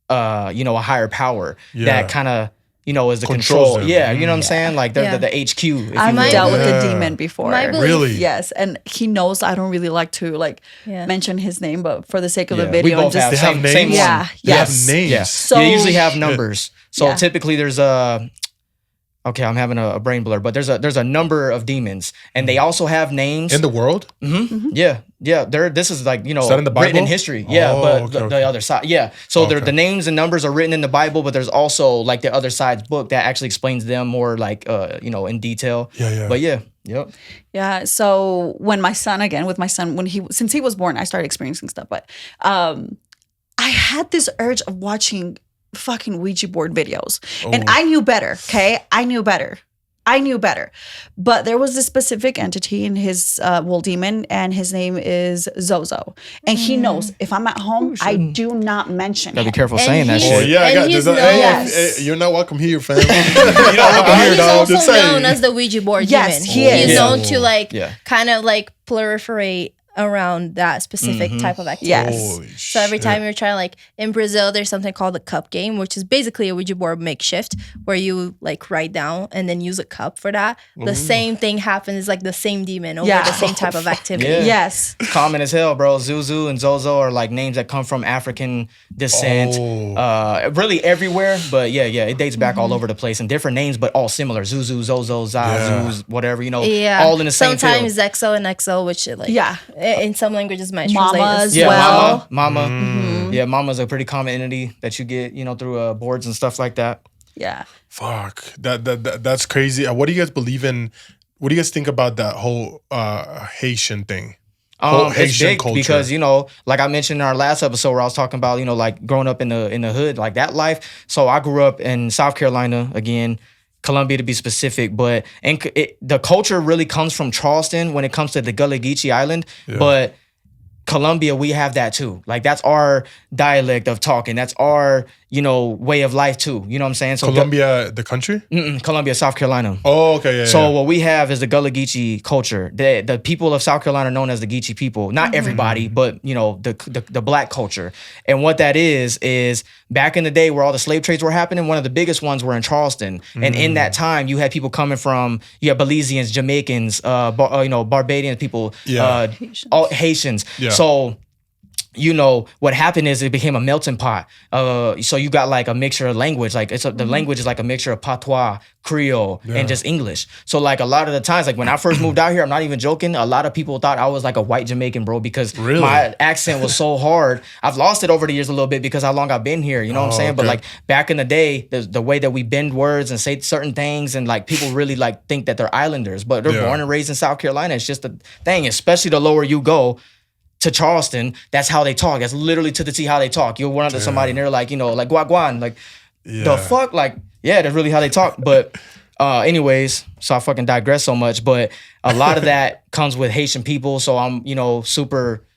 you know, a higher power that kind of, you know, is the control. Them. Yeah, you know what I'm saying? Like they're the HQ. If I've you will. dealt with a demon before. Really? Yes, and he knows I don't really like to mention his name, but for the sake of the video, we both have same names. one. Yeah, they have names. Yeah. So they usually have numbers. So typically there's a. Okay, I'm having a brain blur, but there's a number of demons, and they also have names In the world? Yeah. This is like, you know, Is that in the written in Bible? history. Yeah, Oh, but okay, the other side. Yeah. So the names and numbers are written in the Bible, but there's also like the other side's book that actually explains them more like you know, in detail. Yeah. But yep. Yeah. So since he was born, I started experiencing stuff. But I had this urge of watching fucking Ouija board videos. And I knew better, okay? I knew better. But there was this specific entity in his demon, and his name is Zozo. And he knows if I'm at home, I do not mention Gotta him. be careful saying that shit. Oh, yeah. Hey, you're not welcome here, fam. You're not welcome here, He's dog. Just also known saying. as the Ouija board Yes, demon. he is. He's Yeah. known to like kind of like proliferate around that specific type of activity. Yes. Holy So every shit. time you're trying, like in Brazil, there's something called the cup game, which is basically a Ouija board makeshift where you like write down and then use a cup for that. The same thing happens. It's like the same demon over the same type of activity. Yeah. Yes. It's common as hell, bro. Zuzu and Zozo are like names that come from African descent. Really everywhere. But yeah, it dates back all over the place and different names, but all similar. Zuzu, Zozo, Zaz, whatever, you know, all in the same Sometimes field. Exo and Exo, which like in some languages might Mama translate as as well. Mama. Yeah, mama's a pretty common entity that you get, you know, through boards and stuff like that. Yeah. Fuck. That's crazy. What do you guys believe in? What do you guys think about that whole Haitian thing? It's Haitian big culture. because, you know, like I mentioned in our last episode where I was talking about, you know, like growing up in the hood, like that life. So I grew up in South Carolina, again, Columbia to be specific, but the culture really comes from Charleston when it comes to the Gullah Geechee Island, but Columbia, we have that too. Like that's our dialect of talking. That's our, you know, way of life too. You know what I'm saying? So Columbia, the country? Columbia, South Carolina. Oh, okay, yeah. So what we have is the Gullah Geechee culture. The people of South Carolina are known as the Geechee people. Not everybody, but you know, the black culture. And what that is back in the day where all the slave trades were happening, one of the biggest ones were in Charleston. And in that time, you had people coming from, you had Belizeans, Jamaicans, you know, Barbadians people, all Haitians. Yeah. So you know, what happened is it became a melting pot. So you got like a mixture of language. Like the language is like a mixture of patois, Creole, and just English. So like a lot of the times, like when I first moved out here, I'm not even joking, a lot of people thought I was like a white Jamaican, bro, because my accent was so hard. I've lost it over the years a little bit because how long I've been here, you know what I'm saying? Okay. But like back in the day, the way that we bend words and say certain things, and like people really like think that they're islanders, but they're born and raised in South Carolina. It's just a thing, especially the lower you go to Charleston, that's how they talk. That's literally to the T how they talk. You'll run up to somebody and they're like, you know, like guaguan, like the fuck, like that's really how they talk. But anyways, so I fucking digress so much. But a lot of that comes with Haitian people. So I'm, you know, super,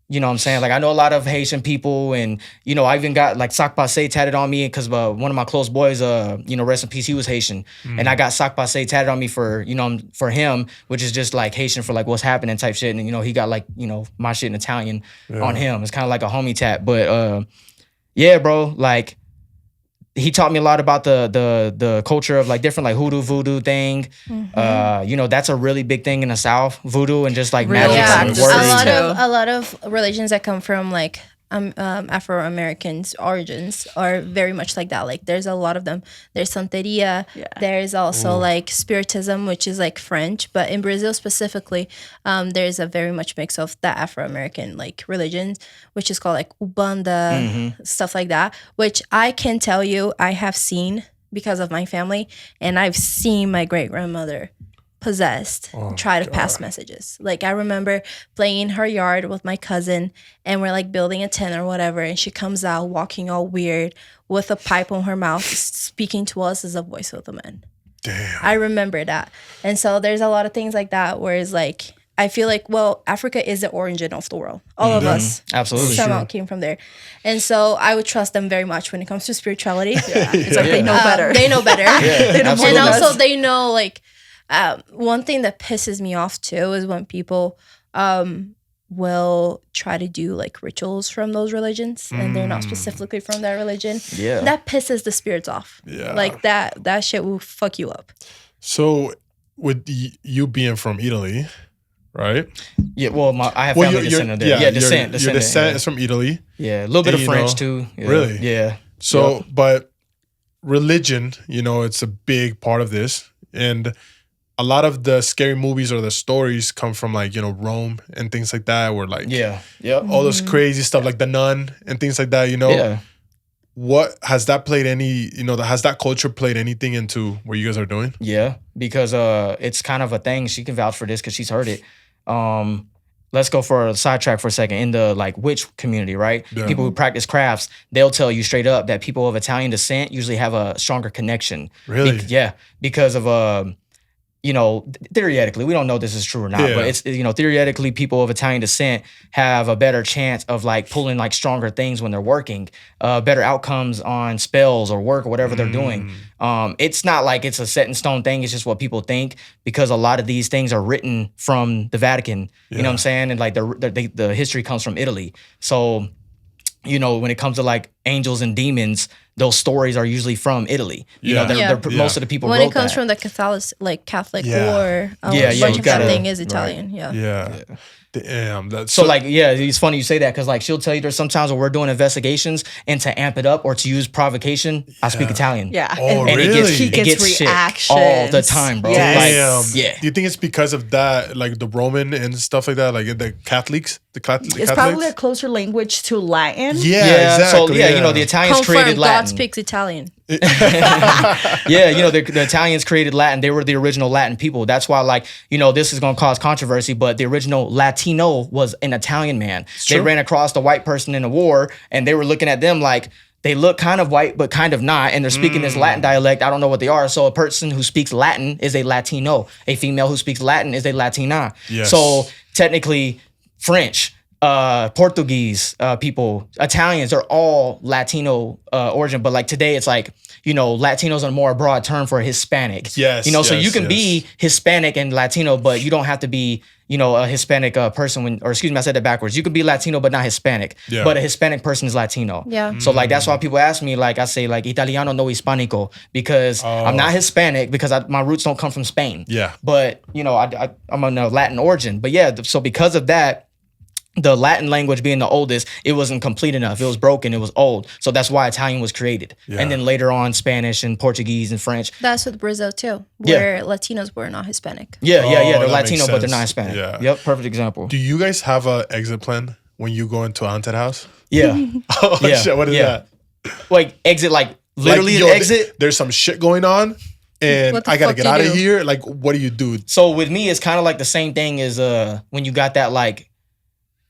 you know what I'm saying? Like I know a lot of Haitian people, and you know, I even got like Zak Bagans tatted on me because one of my close boys, you know, rest in peace, he was Haitian, and I got Zak Bagans tatted on me for, you know, for him, which is just like Haitian for like what's happening type shit, and you know, he got like, you know, my shit in Italian on him. It's kind of like a homie tat, but yeah, bro, like he taught me a lot about the culture of like different like hoodoo voodoo thing. You know, that's a really big thing in the South, voodoo and just like magic and words. A lot of religions that come from like Afro-Americans origins are very much like that. Like there's a lot of them. There's Santeria. There's also like Spiritism, which is like French, but in Brazil specifically, there's a very much mix of the Afro-American like religions, which is called like Ubanda, stuff like that, which I can tell you I have seen because of my family, and I've seen my great-grandmother possessed, try to pass messages. Like I remember playing in her yard with my cousin, and we're like building a tent or whatever, and she comes out walking all weird with a pipe on her mouth, speaking to us as a voice of a man. Damn. I remember that. And so there's a lot of things like that where it's like, I feel like, well, Africa is the origin of the world. All of us absolutely somehow came from there. And so I would trust them very much when it comes to spirituality. It's like they know better. They know better. And also they know like, one thing that pisses me off too is when people will try to do like rituals from those religions and they're not specifically from that religion. Yeah. That pisses the spirits off. Yeah. Like that shit will fuck you up. So with you being from Italy, right? Yeah, well, I have family descent there. Yeah, descent. Your descent is from Italy. Yeah, a little bit of French too. Yeah. Really? Yeah. So, but religion, you know, it's a big part of this. And a lot of the scary movies or the stories come from like, you know, Rome and things like that, where like all this crazy stuff like the Nun and things like that, you know. Yeah. What has that played any, you know, has that culture played anything into what you guys are doing? Yeah, because it's kind of a thing. She can vouch for this because she's heard it. Let's go for a sidetrack for a second. In the like witch community, right? Yeah. People who practice crafts, they'll tell you straight up that people of Italian descent usually have a stronger connection. Really? Because of you know, theoretically, we don't know if this is true or not, but it's, you know, theoretically, people of Italian descent have a better chance of like pulling like stronger things when they're working, better outcomes on spells or work or whatever they're doing. It's not like it's a set in stone thing. It's just what people think, because a lot of these things are written from the Vatican. You know what I'm saying? And like the history comes from Italy. So, you know, when it comes to like angels and demons, those stories are usually from Italy. You know, most of the people when wrote it comes that. from the Catholic or a bunch of that thing is Italian. Yeah. Damn. That's so like, it's funny you say that, because like she'll tell you there's sometimes when we're doing investigations, and to amp it up or to use provocation, I speak Italian. Yeah. Oh, and really? He gets reactions all the time, bro. Yes. Like, Do you think it's because of that, like the Roman and stuff like that, like the Catholics? It's probably a closer language to Latin. Yeah, exactly. So you know, the Italians created Latin. God speaks Italian. You know, the Italians created Latin. They were the original Latin people. That's why, like, you know, this is going to cause controversy, but the original Latino was an Italian man. They ran across the white person in a war, and they were looking at them like, they look kind of white, but kind of not, and they're speaking this Latin dialect. I don't know what they are. So a person who speaks Latin is a Latino. A female who speaks Latin is a Latina. Yes. So technically, French, Portuguese people, Italians, they're all Latino origin. But like today, it's like, you know, Latinos are more a broad term for Hispanic. Yes. You know, so you can be Hispanic and Latino, but you don't have to be, you know, a Hispanic person I said that backwards. You can be Latino, but not Hispanic. Yeah. But a Hispanic person is Latino. Yeah. So like, that's why people ask me, like I say like Italiano no Hispanico, because I'm not Hispanic, because my roots don't come from Spain. Yeah. But, you know, I'm a Latin origin. But yeah, so because of that, the Latin language being the oldest, it wasn't complete enough. It was broken. It was old. So that's why Italian was created. Yeah. And then later on, Spanish and Portuguese and French. That's with Brazil too, where Latinos were not Hispanic. Yeah. They're that Latino, makes but they're sense. not Hispanic. Yeah. Yep, perfect example. Do you guys have a exit plan when you go into a haunted house? Yeah. Oh, Yeah. shit. What is that? Like exit, like literally Like, an exit. There's some shit going on, and What the I gotta fuck get you out of do? here. Like, what do you do? So with me, it's kind of like the same thing as when you got that like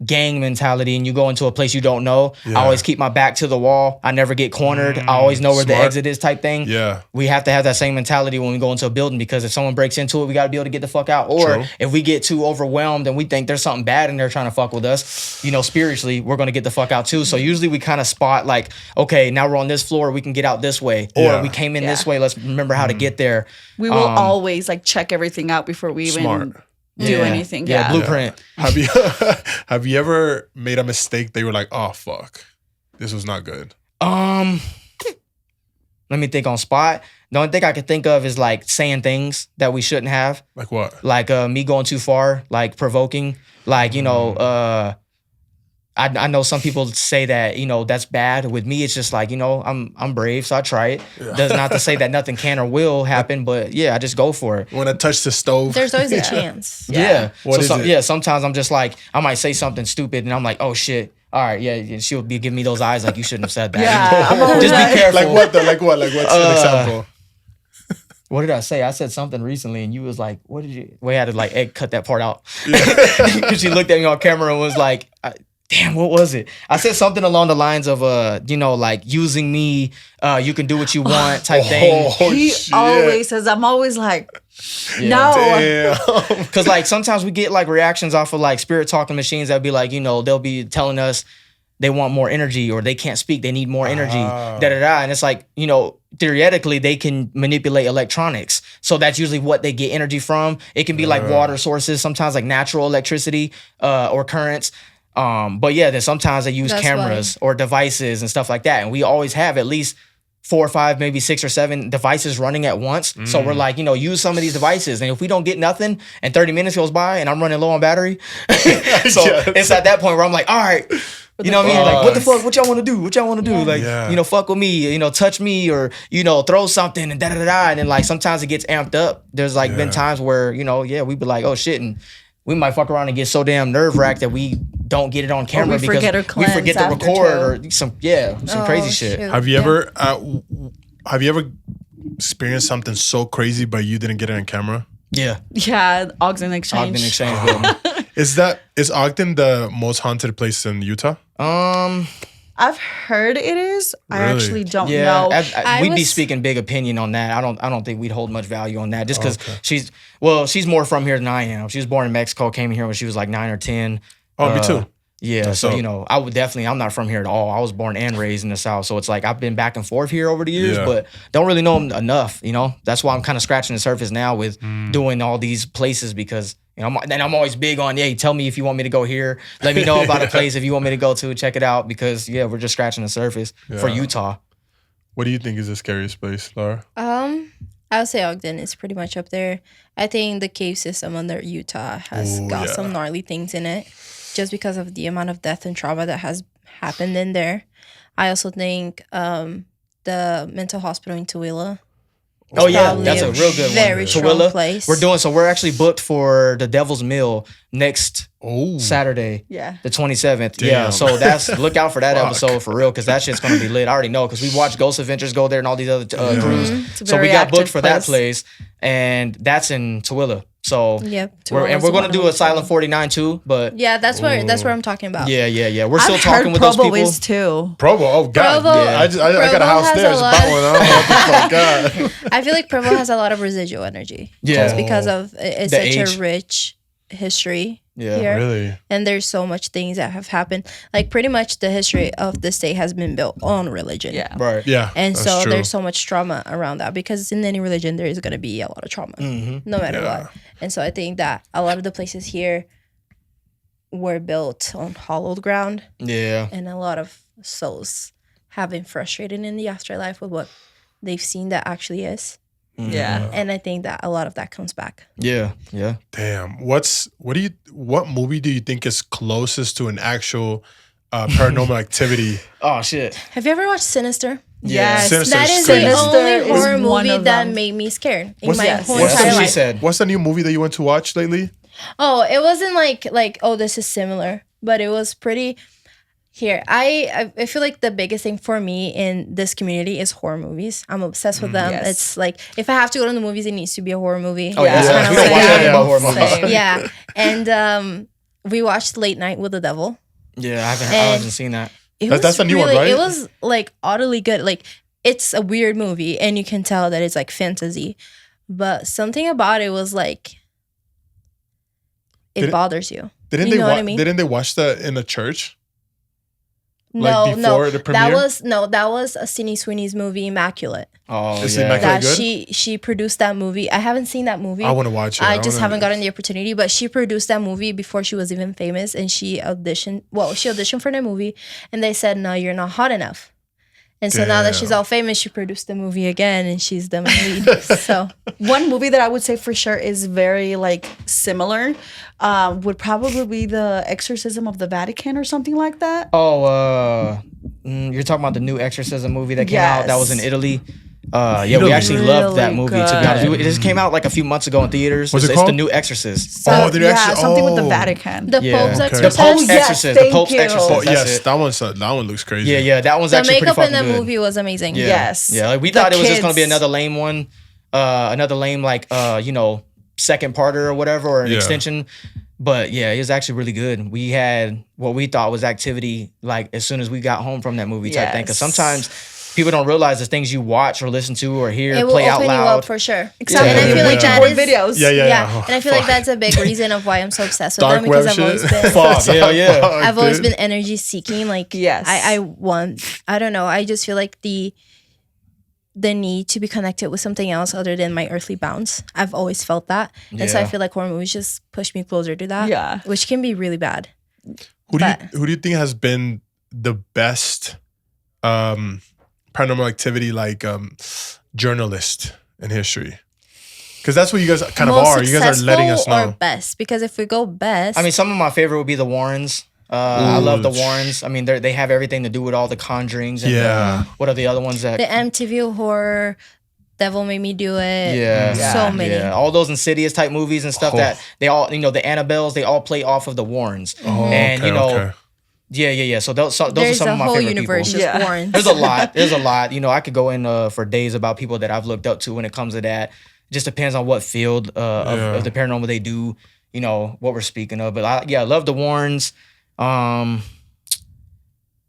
gang mentality and you go into a place you don't know. Yeah. I always keep my back to the wall. I never get cornered. I always know where the smart. exit is type thing. Yeah. We have to have that same mentality when we go into a building, because if someone breaks into it, we got to be able to get the fuck out. Or True. if we get too overwhelmed and we think there's something bad and they're trying to fuck with us, you know, spiritually, we're going to get the fuck out too. So usually we kind of spot like, okay, now we're on this floor, we can get out this way. Or Yeah. we came in this Yeah. way, let's remember how to get there. We will always like check everything out before we even Smart. do Yeah. anything. Yeah, Yeah. blueprint. Have you ever made a mistake that you were like, oh fuck, this was not good? Let me think on spot. The only thing I can think of is like saying things that we shouldn't have. Like what? Like me going too far, like provoking. Like, you know, I know some people say that, you know, that's bad. With me, it's just like, you know, I'm brave, so I try it. Does not to say that nothing can or will happen, but yeah, I just go for it. When I touch the stove, There's always a chance. Yeah. What is it? Yeah, sometimes I'm just like, I might say something stupid and I'm like, oh shit. All right, yeah, she'll be giving me those eyes like you shouldn't have said that. Yeah, I'm always Just like- be careful. like what? Like what? Like what's an example? What did I say? I said something recently, and you was like, "What did you?" We had to like cut that part out because she looked at me on camera and was like, "Damn, what was it?" I said something along the lines of, you know, like using me, you can do what you want type thing. Oh, He shit. always says, I'm always like, no. Damn. Because like sometimes we get like reactions off of like spirit talking machines that be like, you know, they'll be telling us they want more energy or they can't speak, they need more energy, and it's like, you know, theoretically they can manipulate electronics, so that's usually what they get energy from. It can be like water sources, sometimes like natural electricity or currents. But yeah, then sometimes they use That's cameras or devices and stuff like that, and we always have at least 4 or 5, maybe 6 or 7 devices running at once. So we're like, you know, use some of these devices. And if we don't get nothing and 30 minutes goes by and I'm running low on battery, so it's at that point where I'm like, all right, you know what I mean? Like, what the fuck? What y'all want to do? What y'all want to do? Like, you know, fuck with me, you know, touch me or, you know, throw something and da-da-da-da. And then like sometimes it gets amped up. There's like been times where, you know, we be like, oh shit. And we might fuck around and get so damn nerve wracked that we don't get it on camera we because forget to we forget to cleanse record or some crazy shit. shoot. Have you ever experienced something so crazy but you didn't get it on camera? Yeah. Yeah, Ogden Exchange. Ogden Exchange building. Is Ogden the most haunted place in Utah? I've heard it is. I Really? actually don't Yeah, know. we'd be was- speaking big opinion on that. I don't think we'd hold much value on that, just because she's more from here than I am. She was born in Mexico, came here when she was like 9 or 10. Oh, me too. Yeah, That's so dope. you know, I'm not from here at all. I was born and raised in the South, so it's like I've been back and forth here over the years, Yeah. but don't really know them enough. You know, that's why I'm kind of scratching the surface now with doing all these places, because you know, I'm always big on, hey, tell me if you want me to go here. Let me know about a place if you want me to go to. Check it out, because we're just scratching the surface for Utah. What do you think is the scariest place, Laura? I would say Ogden is pretty much up there. I think the cave system under Utah has got some gnarly things in it, just because of the amount of death and trauma that has happened in there. I also think the mental hospital in Tooele. Oh yeah, Probably that's a real good very one. strong Tooele. place. We're actually booked for the Devil's Mill next Saturday, Yeah. the 27th. Damn. Yeah, so look out for that Fuck. episode for real, because that shit's gonna be lit. I already know, because we watched Ghost Adventures go there and all these other cruises. It's a So we very got booked active for that place, and that's in Tooele. So Yep. we're Tooele's gonna one do of them. Asylum 49 too, but Yeah, that's where I'm talking about. yeah. We're still I've talking heard with those Provo people. is too. Provo. Oh God. Provo- I got a Provo house has there. a Just lot- bought one. I don't know what the fuck. God. I feel like Provo has a lot of residual energy. Yeah. Just because of it's The such age. a rich history Yeah. here. Really? And there's so much things that have happened. Like pretty much the history of the state has been built on religion. Yeah. Right. Yeah. And that's so true. there's so much trauma around that, because in any religion there is going to be a lot of trauma, no matter what. And so I think that a lot of the places here were built on hollowed ground, Yeah. and a lot of souls have been frustrated in the afterlife with what they've seen that actually is. Yeah. And I think that a lot of that comes back. Yeah. Damn. What movie do you think is closest to an actual paranormal activity? Oh shit. Have you ever watched Sinister? Yes. Sinister That is crazy. the only is horror one movie of that them. made me scared in What's my that? whole What's entire that She life. said. What's the new movie that you went to watch lately? Oh, it wasn't like oh, this is similar, but it was pretty. Here, I feel like the biggest thing for me in this community is horror movies. I'm obsessed with them. Yes. It's like if I have to go to the movies, it needs to be a horror movie. Oh yeah. It's kinda We don't watch any about horror movies. Same. Yeah, and we watched Late Night with the Devil. Yeah, I And- haven't seen that. That's the new one, right? It was like oddly good. Like it's a weird movie, and you can tell that it's like fantasy, but something about it was like it bothers you. Didn't You they know what I mean? Didn't they watch that in a church? No, Like before the premiere? that was a Sydney Sweeney's movie, Immaculate. Oh Is yeah. Immaculate That good? she produced that movie. I haven't seen that movie. I want to watch it. I just wanna- haven't gotten the opportunity, but she produced that movie before she was even famous, and she auditioned for the movie, and they said, no, you're not hot enough. And so now that she's Damn. all famous, she produced the movie again, and she's the main lead. So One movie that I would say for sure is very like similar would probably be The Exorcism of the Vatican or something like that. Oh, you're talking about the new Exorcism movie that came out. That was in Yes. Italy. Yeah, we actually loved that Really movie. To be honest, good. it just came out like a few months ago in theaters. What's it It's the called? new Exorcist. Oh, did you actually? something with the oh. Vatican. the Yeah. Pope's Okay. Exorcist. The Pope's yes, Exorcist. The thank Pope's you. Exorcist. Oh That's yes, it. that one looks crazy. Yeah, that one's The actually pretty makeup in fucking the good. movie was amazing. Yeah. Yes. Yeah, like we The thought it was just gonna be kids. another lame one, another lame like second parter or whatever, or an Yeah. extension. But yeah, it was actually really good. We had what we thought was activity like as soon as we got home from that movie type thing. Because Yes. sometimes people don't realize the things you watch or listen to or hear It will play out open you loud. up for sure. Exactly. And I feel like that Board is videos. Yeah. And I feel like that's a big reason of why I'm so obsessed with Dark them, because web I've always shit. been Fuck, yeah. Fuck, I've always dude. been energy seeking. Like Yes. I don't know. I just feel like the need to be connected with something else other than my earthly bounds. I've always felt that. And so I Yeah. feel like horror movies just push me closer to that. Yeah. Which can be really bad. Who do you think has been the best paranormal activity like journalist in history? Because that's what you guys kind of Most are. You guys are letting us successful or know. best? Because if we go best, I mean, some of my favorite would be the Warrens. I love the Ooh. Warrens. I mean, they have everything to do with all the Conjurings. And Yeah. what are the other ones that? the MTV horror, Devil Made Me Do It. Yeah. So many. Yeah, all those Insidious type movies and stuff Oh. that they all, the Annabelles, they all play off of the Warrens. Oh, And, okay. Yeah. So those are There's some a of my whole favorite universe people. just Yeah. Warrens. There's a lot. I could go in for days about people that I've looked up to when it comes to that. Just depends on what field of the paranormal they do, what we're speaking of. But I love the Warrens.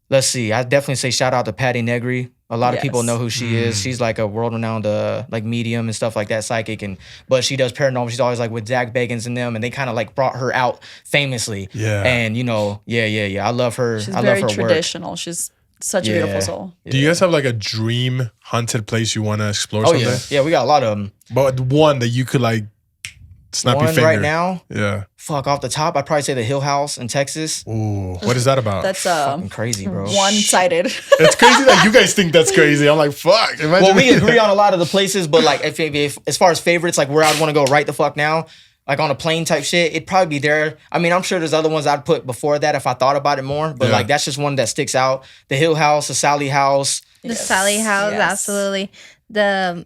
Let's see. I definitely say shout out to Patty Negri. A lot of people Yes. know who she is. She's like a world-renowned like medium and stuff like that, psychic, but she does paranormal. She's always like with Zak Bagans and them, and they kind of like brought her out famously. Yeah. And I love her. She's I love very her work. traditional. She's such a beautiful soul. Do you guys have like a dream haunted place you want to explore Oh someday? yeah, we got a lot of them. But one that you could like snap your One finger. right now, Yeah. fuck off the top, I'd probably say the Hill House in Texas. Ooh, what is that about? That's Fucking crazy, bro. one-sided. It's crazy that you guys think that's crazy. I'm like, fuck. Imagine Well, we agree on a lot of the places, but like if as far as favorites, like where I'd want to go right the fuck now, like on a plane type shit, it'd probably be there. I mean, I'm sure there's other ones I'd put before that if I thought about it more, but Yeah. like that's just one that sticks out. The Hill House, the Sally House. The Sally House, Yes. absolutely. The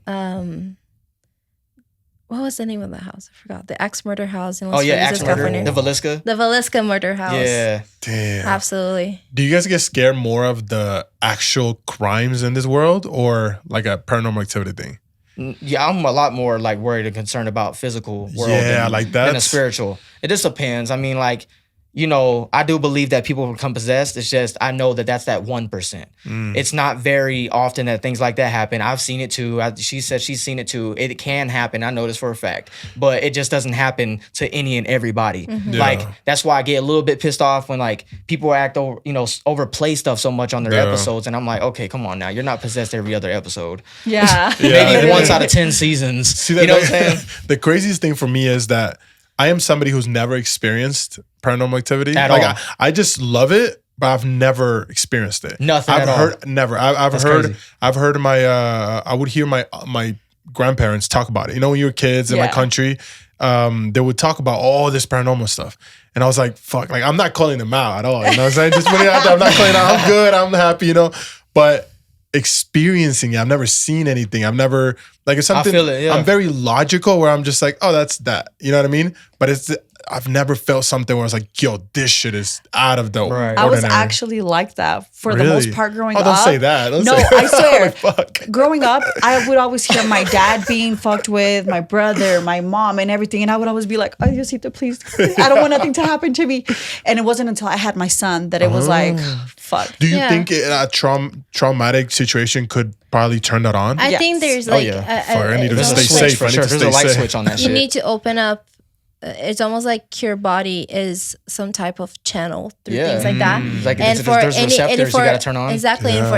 what was the name of the house? I forgot. The Axe Murder House in Las Vegas, Axe Murder, California. the Velisca. The Velisca Murder House. Yeah. Damn. Absolutely. Do you guys get scared more of the actual crimes in this world or like a paranormal activity thing? Yeah, I'm a lot more like worried and concerned about physical world Yeah, than, like than the that's- spiritual. It just depends. I mean, like, I do believe that people become possessed. It's just I know that that's that 1%. It's not very often that things like that happen. I've seen it too. She said she's seen it too. It can happen. I know this for a fact. But it just doesn't happen to any and everybody. Like, that's why I get a little bit pissed off when like people act over, overplay stuff so much on their Yeah. episodes. And I'm like, okay, come on now. You're not possessed every other episode. Yeah. Maybe once out of 10 seasons. See, You know what I'm saying? The craziest thing for me is that I am somebody who's never experienced paranormal activity. At like all. I just love it, but I've never experienced it. Nothing I've at all. heard never. I've That's heard crazy. I've heard my I would hear my grandparents talk about it. You know, when you were kids in my country, they would talk about all this paranormal stuff. And I was like, fuck, like, I'm not calling them out at all. You know what I'm saying? Just putting it out there. I'm not calling out. I'm good. I'm happy, you know. But experiencing it, I've never seen anything. I've never, like, it's something, I feel it, yeah. I'm very logical where I'm just like, oh, that's that. You know what I mean? But I've never felt something where I was like, yo, this shit is out of the ordinary. I was actually like that for the most part growing up. Don't say that. I swear. Like, growing up, I would always hear my dad being fucked with, my brother, my mom, and everything. And I would always be like, oh, Diosito, please. I don't want nothing to happen to me. And it wasn't until I had my son that it was like, fuck. Do you think a traumatic situation could probably turn that on? I think there's like I need to stay safe. For sure. There's a light switch on that shit. You need to open up. It's almost like your body is some type of channel through things like that. Like and for there's receptors you gotta turn on. Exactly, and for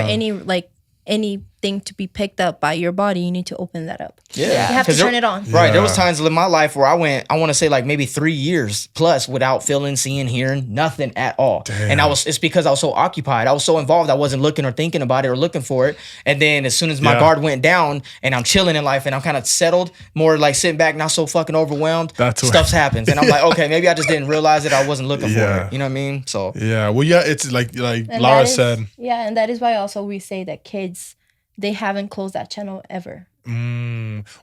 anything to be picked up by your body, you need to open that up. Yeah. You have to turn it on. Right. There was times in my life where I want to say like maybe 3 years plus without feeling, seeing, hearing nothing at all. Damn. And it's because I was so occupied. I was so involved. I wasn't looking or thinking about it or looking for it. And then as soon as my guard went down and I'm chilling in life and I'm kind of settled, more like sitting back, not so fucking overwhelmed, stuff happens. And I'm like, okay, maybe I just didn't realize that I wasn't looking for it. You know what I mean? So it's like Lara said. Yeah, and that is why also we say that kids, they haven't closed that channel ever.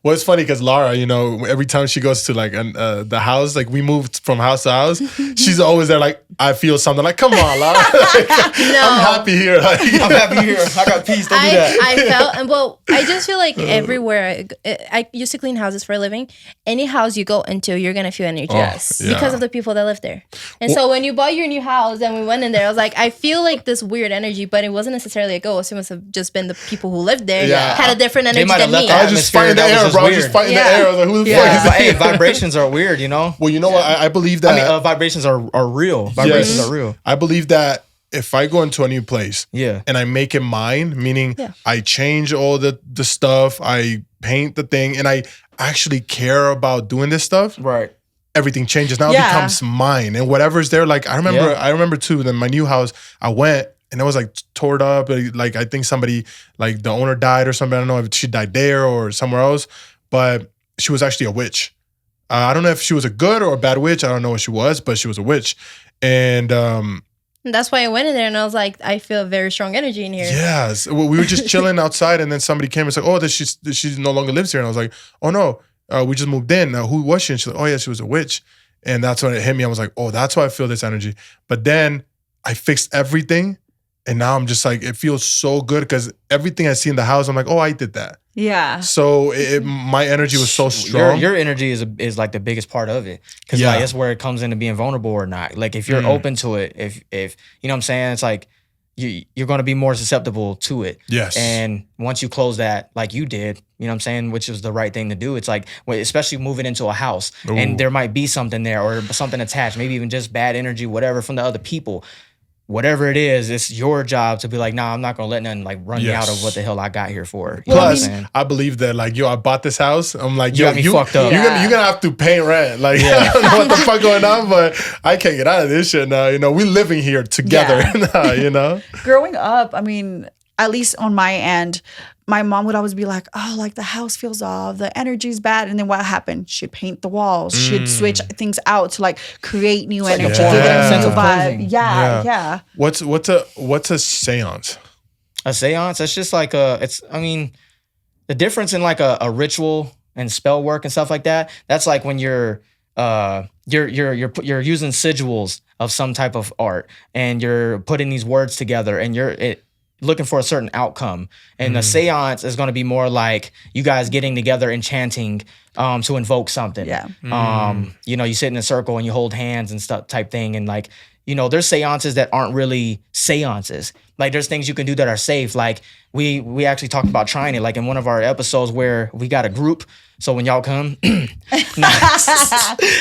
Well, it's funny because Lara, you know, every time she goes to like the house, like we moved from house to house, she's always there like, I feel something. Like, come on, Lara. Like, I'm happy here. Like, I'm happy here. I got peace. Don't do that. I just feel like everywhere, I used to clean houses for a living. Any house you go into, you're going to feel energy because of the people that live there. And so when you bought your new house and we went in there, I was like, I feel like this weird energy, but it wasn't necessarily a ghost. It must have just been the people who lived there had a different energy than me. I was just fighting the air, bro. Just fighting the air. I was like, who the fuck is that? Hey, vibrations are weird, you know? Well, you know what? I believe that. I mean, vibrations are real. Vibrations are real. I believe that if I go into a new place and I make it mine, meaning I change all the stuff, I paint the thing, and I actually care about doing this stuff. Right. Everything changes. Now it becomes mine. And whatever's there, like I remember too, then my new house, I went, and it was like torn up. Like I think somebody, like the owner died or something. I don't know if she died there or somewhere else, but she was actually a witch. I don't know if she was a good or a bad witch. I don't know what she was, but she was a witch. And that's why I went in there and I was like, I feel a very strong energy in here. Yes. We were just chilling outside and then somebody came and said, oh, she no longer lives here. And I was like, oh no, we just moved in. Who was she? And she's like, oh yeah, she was a witch. And that's when it hit me. I was like, oh, that's why I feel this energy. But then I fixed everything. And now I'm just like, it feels so good because everything I see in the house, I'm like, oh, I did that. Yeah. So my energy was so strong. Your energy is like the biggest part of it. Because like that's where it comes into being vulnerable or not. Like if you're open to it, if you know what I'm saying, it's like you're going to be more susceptible to it. Yes. And once you close that, like you did, you know what I'm saying, which is the right thing to do. It's like, especially moving into a house and there might be something there or something attached, maybe even just bad energy, whatever from the other people. Whatever it is, it's your job to be like, nah, I'm not gonna let nothing like run me out of what the hell I got here for. You Plus, I believe that like, yo, I bought this house. I'm like, yo, you fucked up. You're gonna have to pay rent. Like, I don't know what the fuck going on, but I can't get out of this shit now. You know, we living here together now, you know? Growing up, I mean, at least on my end, my mom would always be like, oh, like the house feels off, the energy's bad. And then what happened? She'd paint the walls. She'd switch things out to like create new energy. Give it a new vibe. Yeah. What's a seance? A seance? It's just like the difference in like a ritual and spell work and stuff like that. That's like when you're using sigils of some type of art and you're putting these words together and you're looking for a certain outcome. And the seance is going to be more like you guys getting together and chanting to invoke something. Yeah. You know, you sit in a circle and you hold hands and stuff type thing. And like, you know, there's seances that aren't really seances. Like there's things you can do that are safe. Like we actually talked about trying it like in one of our episodes where we got a group. So when y'all come, but kind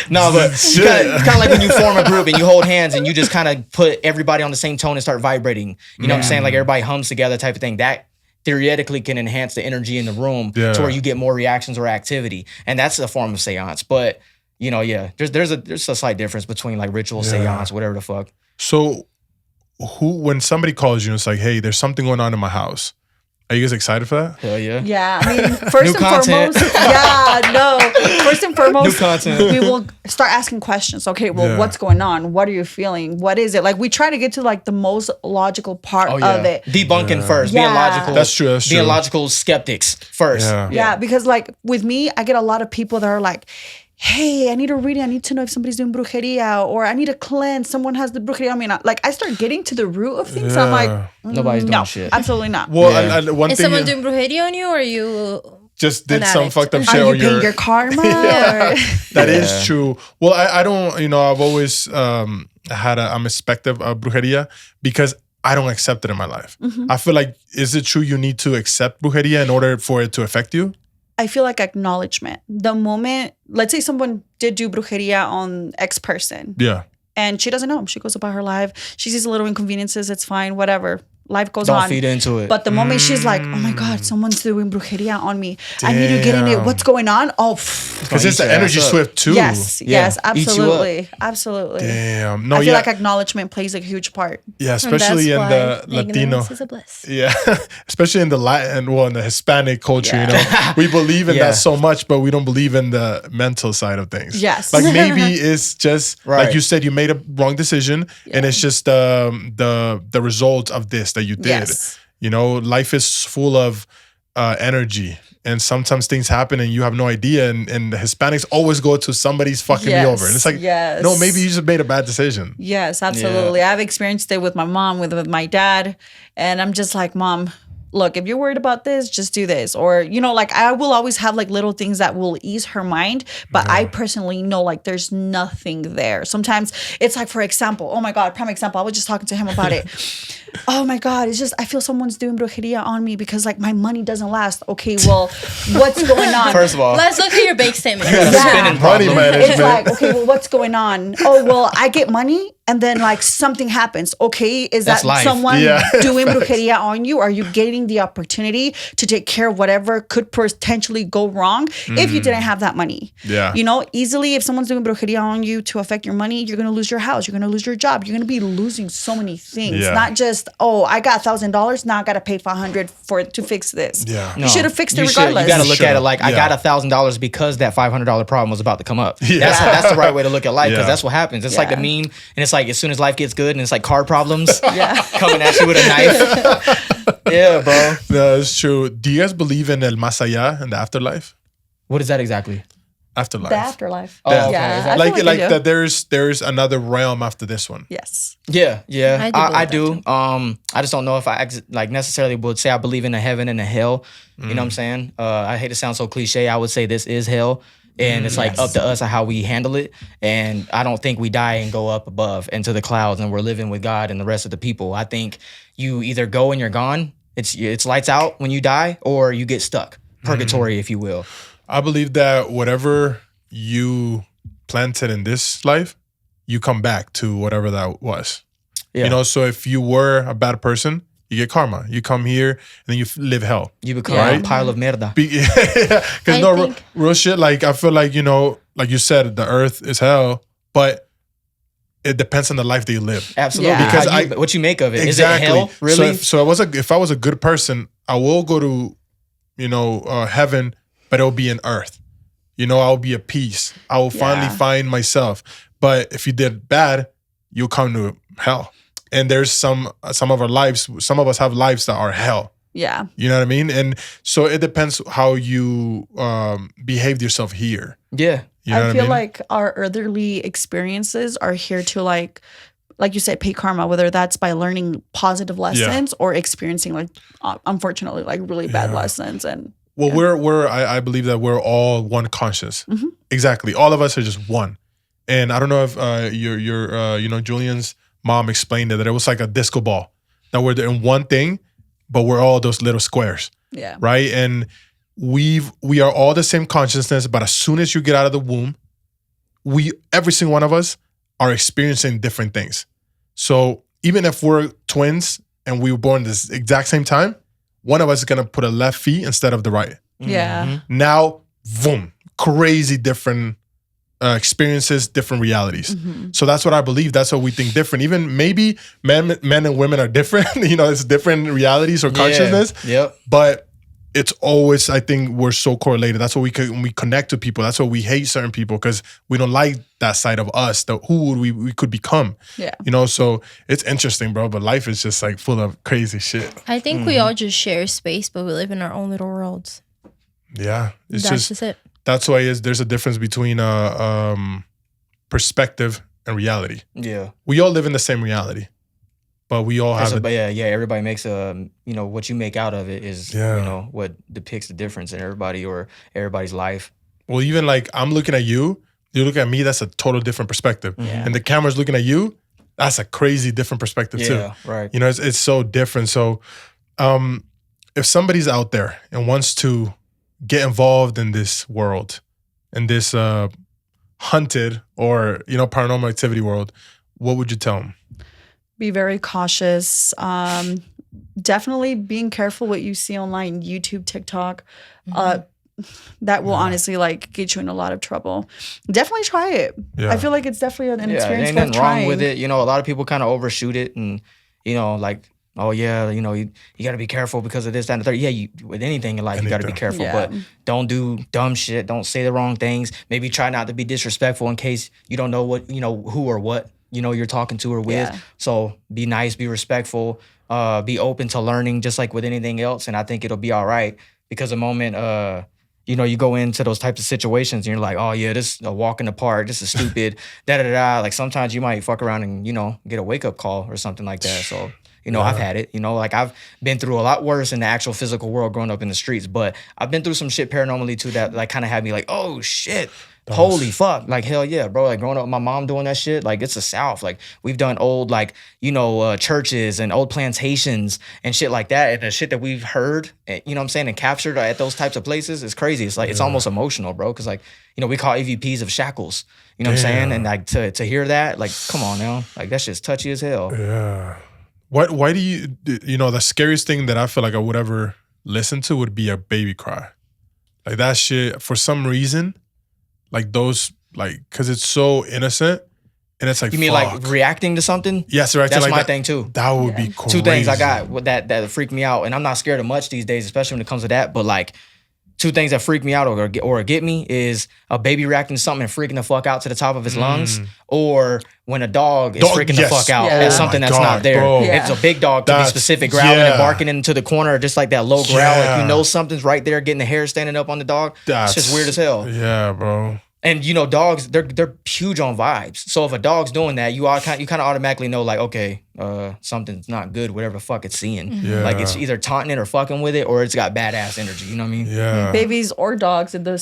of like when you form a group and you hold hands and you just kind of put everybody on the same tone and start vibrating. You know what I'm saying? Like everybody hums together type of thing. That theoretically can enhance the energy in the room to where you get more reactions or activity. And that's a form of seance. But, you know, there's a slight difference between like ritual, seance, whatever the fuck. So when somebody calls you and it's like, hey, there's something going on in my house, Are you guys excited for that? Hell yeah. Yeah, I mean, first and content. foremost, first and foremost, New content. we will start asking questions. Okay, well, Yeah. what's going on? What are you feeling? What is it? Like, we try to get to like the most logical part of it. Debunking first. Yeah. Being logical. That's true. Being logical skeptics first. Yeah, because like with me, I get a lot of people that are like, hey, I need a reading. I need to know if somebody's doing brujeria, or I need a cleanse. Someone has the brujeria. I mean, like, I start getting to the root of things. I'm like, Nobody's doing no, shit. absolutely not. Well, Yeah. and one Is thing someone doing brujeria on you, or you just did an some addict? fucked up shit, Are or you paying your karma? Or? That is true. Well, I don't, I've always I'm a spectator of brujeria because I don't accept it in my life. I feel like, is it true you need to accept brujeria in order for it to affect you? I feel like acknowledgement. The moment, let's say someone did do brujeria on X person, Yeah. and she doesn't know. She goes about her life. She sees a little inconveniences. It's fine. Whatever. Life goes Don't on. feed into it. But the moment she's like, oh my God, someone's doing brujeria on me. I need to get in it. What's going on? Oh, Because it's the energy swift too. yes, Yeah. yes, Eats you up. absolutely. Absolutely. Damn. No, I feel yeah. like acknowledgement plays a huge part. Yeah, And especially in that's the why Latino. ignorance is a bliss. Yeah, especially in the Latin, in the Hispanic culture, we believe in Yeah. that so much, but we don't believe in the mental side of things. Yes. Like maybe it's just like Right. you said, you made a wrong decision, and it's just the result of this that you did. Yes. Life is full of energy, and sometimes things happen and you have no idea. And the Hispanics always go to somebody's fucking me over, and it's like, Yes. no, maybe you just made a bad decision. Yes, absolutely. I've experienced it with my mom, with my dad. And I'm just like, Mom, look, if you're worried about this, just do this. Or, like I will always have like little things that will ease her mind. But I personally know like there's nothing there. Sometimes it's like, for example, oh my God, prime example. I was just talking to him about it. Oh my God, it's just, I feel someone's doing brujeria on me because like my money doesn't last. Okay, well, what's going on? First of all, Let's look at your bank statement. spending Money problem. management. It's like, okay, well, what's going on? Oh, well, I get money and then like something happens. Okay, is That's that life. someone Yeah. doing brujeria on you? Are you getting the opportunity to take care of whatever could potentially go wrong if you didn't have that money? Yeah. Easily if someone's doing brujeria on you to affect your money, you're going to lose your house. You're going to lose your job. You're going to be losing so many things. Yeah. Not just, oh, I got $1,000. Now I got to pay $500 to fix this. Yeah. You should have fixed it You regardless. You got to look at it like I Yeah. got $1,000 because that $500 problem was about to come up. That's the right way to look at life, because Yeah. that's what happens. It's like the Yeah. meme, and it's like as soon as life gets good, and it's like car problems Yeah. coming at you with a knife. Yeah, bro. No, it's true. Do you guys believe in el más allá and the afterlife? What is that exactly? Afterlife. The afterlife. Oh, okay. Yeah. Is I that- feel like I do. that there's another realm after this one. Yes. Yeah, I do I believe do. I just don't know if I like necessarily would say I believe in a heaven and a hell. You know what I'm saying? I hate to sound so cliche. I would say this is hell. And it's like up to us how we handle it. And I don't think we die and go up above into the clouds and we're living with God and the rest of the people. I think you either go and you're gone. It's lights out when you die, or you get stuck. Purgatory, if you will. I believe that whatever you planted in this life, you come back to whatever that was. Yeah. So if you were a bad person, you get karma. You come here and then you live hell. You become Right? a pile of merda. Because I think- real shit, like I feel like, like you said, the earth is hell, but it depends on the life that you live. Absolutely. Yeah. Because What you make of it. Exactly. Is it hell? Really? So if I was a good person, I will go to, heaven, but it'll be in earth. I'll be at peace. I will finally find myself. But if you did bad, you'll come to hell. And there's some of our lives, some of us have lives that are hell. Yeah. You know what I mean? And so it depends how you behaved yourself here. Yeah. You know I what feel I mean? like our earthly experiences are here to like you said, pay karma, whether that's by learning positive lessons or experiencing like, unfortunately, like really bad lessons. And Well, I believe that we're all one conscious. Mm-hmm. Exactly. All of us are just one. And I don't know if Julian's mom explained it, that it was like a disco ball, that we're in one thing, but we're all those little squares, yeah. right? And we are all the same consciousness, but as soon as you get out of the womb, every single one of us are experiencing different things. So even if we're twins and we were born this exact same time, one of us is gonna put a left feet instead of the right. Yeah. Now, boom, crazy different experiences different realities. So that's what I believe. That's what we think different. Even maybe men and women are different. It's different realities or consciousness. Yep. But it's always, I think we're so correlated. That's what when we connect to people. That's why we hate certain people, because we don't like that side of us. Who would we could become? Yeah. So it's interesting, bro. But life is just like full of crazy shit. I think we all just share space, but we live in our own little worlds. Yeah, That's just it. That's why there's a difference between perspective and reality. Yeah. We all live in the same reality, but we all have everybody makes what you make out of it is what depicts the difference in everybody or everybody's life. Well, even like I'm looking at you look at me, that's a total different perspective. Yeah. And the camera's looking at you, that's a crazy different perspective too. Yeah, right. It's so different. So if somebody's out there and wants to get involved in this world, in this hunted or paranormal activity world, what would you tell them? Be very cautious. Definitely being careful what you see online, YouTube, TikTok. That will honestly get you in a lot of trouble. Definitely try it. Yeah. I feel like it's definitely an experience ain't worth nothing trying. wrong with it. A lot of people kind of overshoot it and oh yeah, you got to be careful because of this, that, and the third. Yeah, with anything in life, you got to be careful. Yeah. But don't do dumb shit. Don't say the wrong things. Maybe try not to be disrespectful in case you don't know what who or what you're talking to or with. Yeah. So be nice, be respectful, be open to learning, just like with anything else. And I think it'll be all right, because the moment you go into those types of situations and you're like, oh yeah, this is a walk in the park, this is stupid, da-da-da-da. Like sometimes you might fuck around and, get a wake up call or something like that. So, I've had it, I've been through a lot worse in the actual physical world growing up in the streets, but I've been through some shit paranormally too that kind of had me like, oh shit. Holy fuck. Like, hell yeah, bro. Like, growing up with my mom doing that shit, like, it's the South. Like, we've done old, churches and old plantations and shit like that. And the shit that we've heard, and captured at those types of places is crazy. It's like, it's almost emotional, bro. Because, we call EVPs of shackles. You know what I'm saying? And, to hear that, come on now. Like, that shit's touchy as hell. Yeah. Why do you, the scariest thing that I feel like I would ever listen to would be a baby cry. Like, that shit, for some reason, because it's so innocent, and it's like, you mean fuck. Reacting to something? Yes, reacting. That's like my that thing too. That would be crazy. Two things I got that freak me out, and I'm not scared of much these days, especially when it comes to that. But two things that freak me out or get me is a baby reacting to something and freaking the fuck out to the top of his lungs, or when a dog is freaking the fuck out at something that's not there. It's a big dog, to be specific, growling and barking into the corner, just like that low growl. Like something's right there, getting the hair standing up on the dog. It's just weird as hell. Yeah, bro. And dogs, they're huge on vibes. So if a dog's doing that, you kind of automatically know, okay, something's not good, whatever the fuck it's seeing. Yeah. Like, it's either taunting it or fucking with it, or it's got badass energy. You know what I mean? Yeah. Babies or dogs in the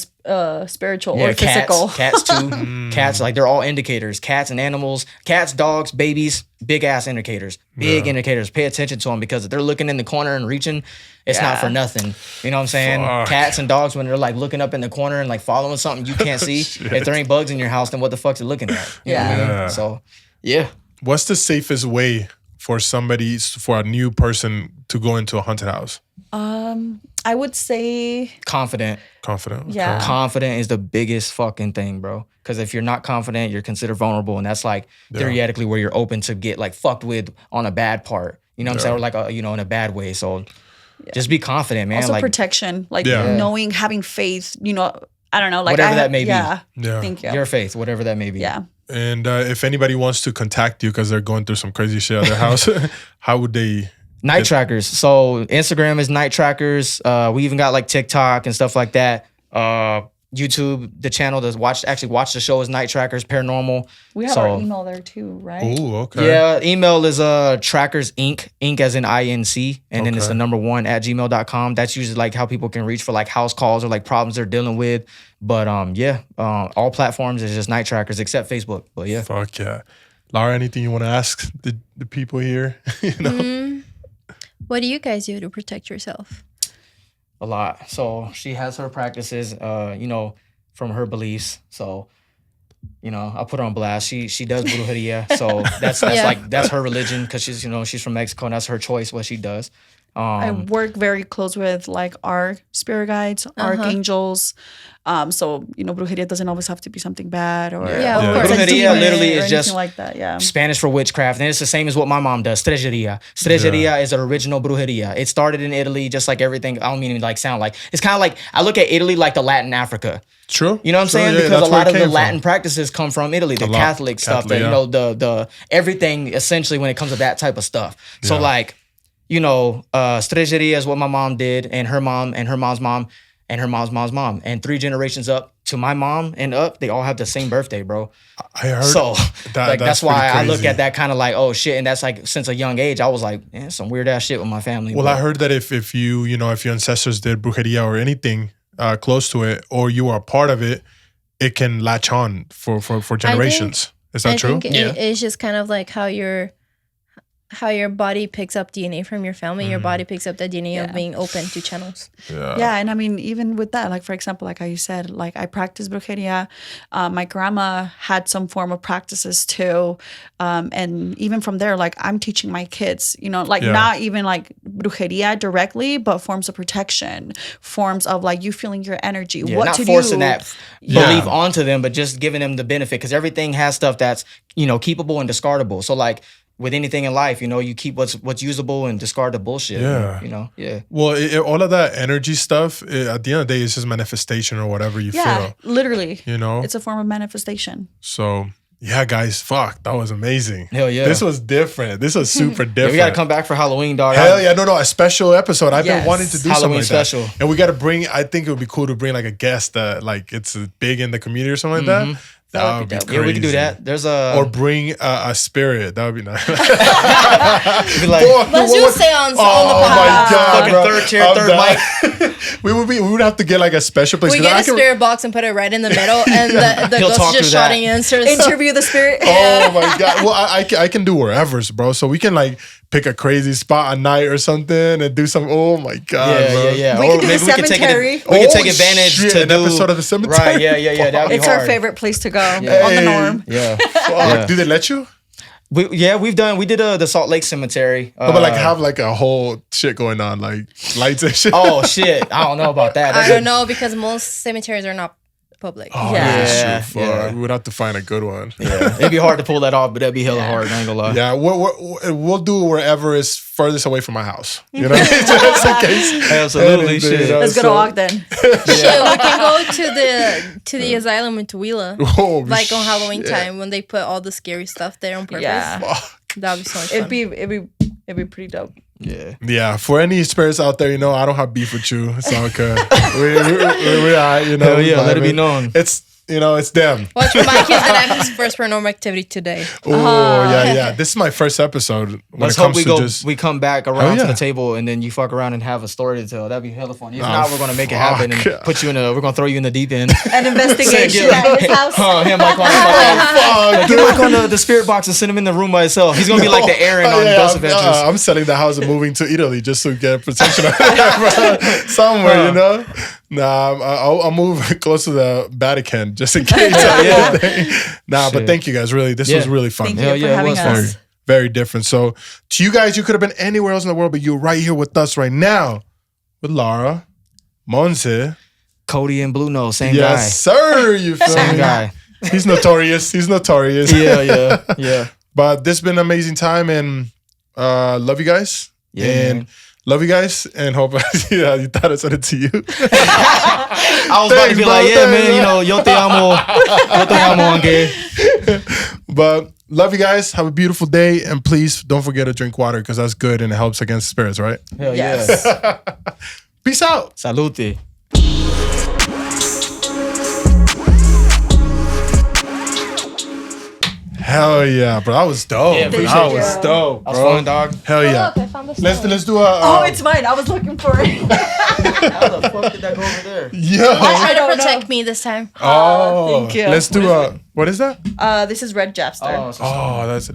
spiritual or physical. Cats too. Cats, they're all indicators. Cats and animals, cats, dogs, babies, big ass indicators. Big indicators. Pay attention to them, because if they're looking in the corner and reaching, it's not for nothing. You know what I'm saying? Fuck. Cats and dogs, when they're looking up in the corner and following something you can't see, if there ain't bugs in your house, then what the fuck's it looking at? You know what I mean? So, yeah. What's the safest way for a new person to go into a haunted house? I would say confident. Yeah. Okay. Confident is the biggest fucking thing, bro. Because if you're not confident, you're considered vulnerable, and that's theoretically where you're open to get fucked with on a bad part. You know what I'm saying? Or in a bad way. So just be confident, man. Also protection, knowing, having faith. I don't know, whatever that may be. Yeah. Thank you. Your faith, whatever that may be. Yeah. And if anybody wants to contact you because they're going through some crazy shit at their house, how would they? Night Trackers. So Instagram is Night Trackers. We even got TikTok and stuff like that. YouTube, the channel to watch the show is Night Trackers Paranormal. We have our email there too, right? Oh, okay. Yeah, email is Trackers Inc. Inc. as in INC, and then it's the number 1 at gmail.com. That's usually how people can reach for house calls or problems they're dealing with. But all platforms is just Night Trackers except Facebook. But yeah. Fuck yeah. Laura, anything you want to ask the people here? What do you guys do to protect yourself? A lot. So she has her practices, from her beliefs. So, I put her on blast. She does brujeria. So that's her religion, because she's from Mexico, and that's her choice what she does. I work very close with like our spirit guides, archangels. So brujeria doesn't always have to be something bad or brujeria literally is just like that. Yeah, Spanish for witchcraft, and it's the same as what my mom does. Stregeria is the original brujeria. It started in Italy, just like everything. I don't mean to like sound like it's kind of like I look at Italy like the Latin Africa. True. You know what I'm saying? Yeah, because a lot of the Latin practices come from Italy, the Catholic stuff, the everything essentially when it comes to that type of stuff. So like, Stregeria is what my mom did, and her mom, and her mom's mom, and her mom's mom's mom. And 3 generations up to my mom and up, they all have the same birthday, bro. I heard. So that's why I look at that kind of like, oh shit. And that's like since a young age, I was like, some weird ass shit with my family. Well, I heard that if you, if your ancestors did brujeria or anything close to it, or you are a part of it, it can latch on for generations. Is that true? I think it's just kind of like how your body picks up DNA from your family. Your body picks up the DNA of being open to channels. Yeah, and I mean, even with that, like for example, like how you said, like I practice brujeria. My grandma had some form of practices too, and even from there, like I'm teaching my kids, not even like brujeria directly, but forms of protection, forms of like you feeling your energy, what not to forcing do. that belief onto them, but just giving them the benefit because everything has stuff that's keepable and discardable. So like. With anything in life, you keep what's usable and discard the bullshit. Yeah. Well, all of that energy stuff, at the end of the day, it's just manifestation or whatever you feel. Yeah, literally. It's a form of manifestation. So, yeah, guys, fuck, that was amazing. Hell yeah. This was different. This was super different. We got to come back for Halloween, dog. Hell yeah. No, a special episode. I've been wanting to do Halloween something like special. that. And we got to bring, I think it would be cool to bring like a guest that like it's big in the community or something like that. That would be crazy. Yeah, we can do that. There's or bring a spirit. That would be nice. Be like, let's do a seance on the podcast. Oh my god, fucking bro. third chair, third mic. We would have to get like a special place. We get a spirit box and put it right in the middle, and the ghost just shouting answers. Interview the spirit. Oh my god. Well, I can do wherever, bro. So we can like pick a crazy spot at night or something and do some. Oh my god, bro. Yeah. We can do the cemetery. We can take advantage to an episode of the cemetery. Right? Yeah. That'd be it's hard. our favorite place to go on Hey. the norm. Yeah. Do they let you? We did the Salt Lake Cemetery. But like have like a whole shit going on, like lights and shit. Oh shit, I don't know about that. I don't know because most cemeteries are not public. Oh, that's true. We would have to find a good one. Yeah, it'd be hard to pull that off, but that'd be hella hard. I ain't gonna lie. Yeah, we'll do wherever is furthest away from my house. Just in case. Absolutely, shit. Let's go to Ogden. Shit, we can go to the asylum in Tooele, like on Halloween time when they put all the scary stuff there on purpose. Yeah, that'd be so much fun. It'd be pretty dope. Yeah. For any spirits out there, I don't have beef with you. It's all good. we're all right, Hell yeah, let it be known. It's it's them. Watch Mike is gonna have his first paranormal activity today. Oh yeah. This is my first episode. Let's hope we come back around to the table and then you fuck around and have a story to tell. That'd be hella fun. If not, we're gonna make it happen and put you we're gonna throw you in the deep end. An investigation at his house. Get Mike on the spirit box and send him in the room by himself. He's gonna be like the Aaron on Ghost Adventures. I'm selling the house and moving to Italy just to get protection somewhere, Nah, I'll move close to the Vatican just in case. But thank you guys. Really, this was really fun. Thank you for having us. Very different. So to you guys, you could have been anywhere else in the world, but you're right here with us right now with Lara, Monse, Cody, and Blue Nose. Same guy. Yes, sir. You feel Same me? guy. He's notorious. Yeah. But this has been an amazing time and love you guys. Yeah. And love you guys and hope you thought I said it to you. I was about to be like, man, yo te amo anche. But love you guys. Have a beautiful day. And please don't forget to drink water because that's good and it helps against spirits, right? Hell yeah. Peace out. Salute. Hell yeah, bro. That was dope. Yeah, that was dope, bro. That was fun, dog. Hell yeah. Look, I found the Let's do a... Oh, it's mine. I was looking for it. How the fuck did that go over there? Yo. Try to protect me this time. Oh. Thank you. Let's do a... What is that? This is red Japster. Oh, that's...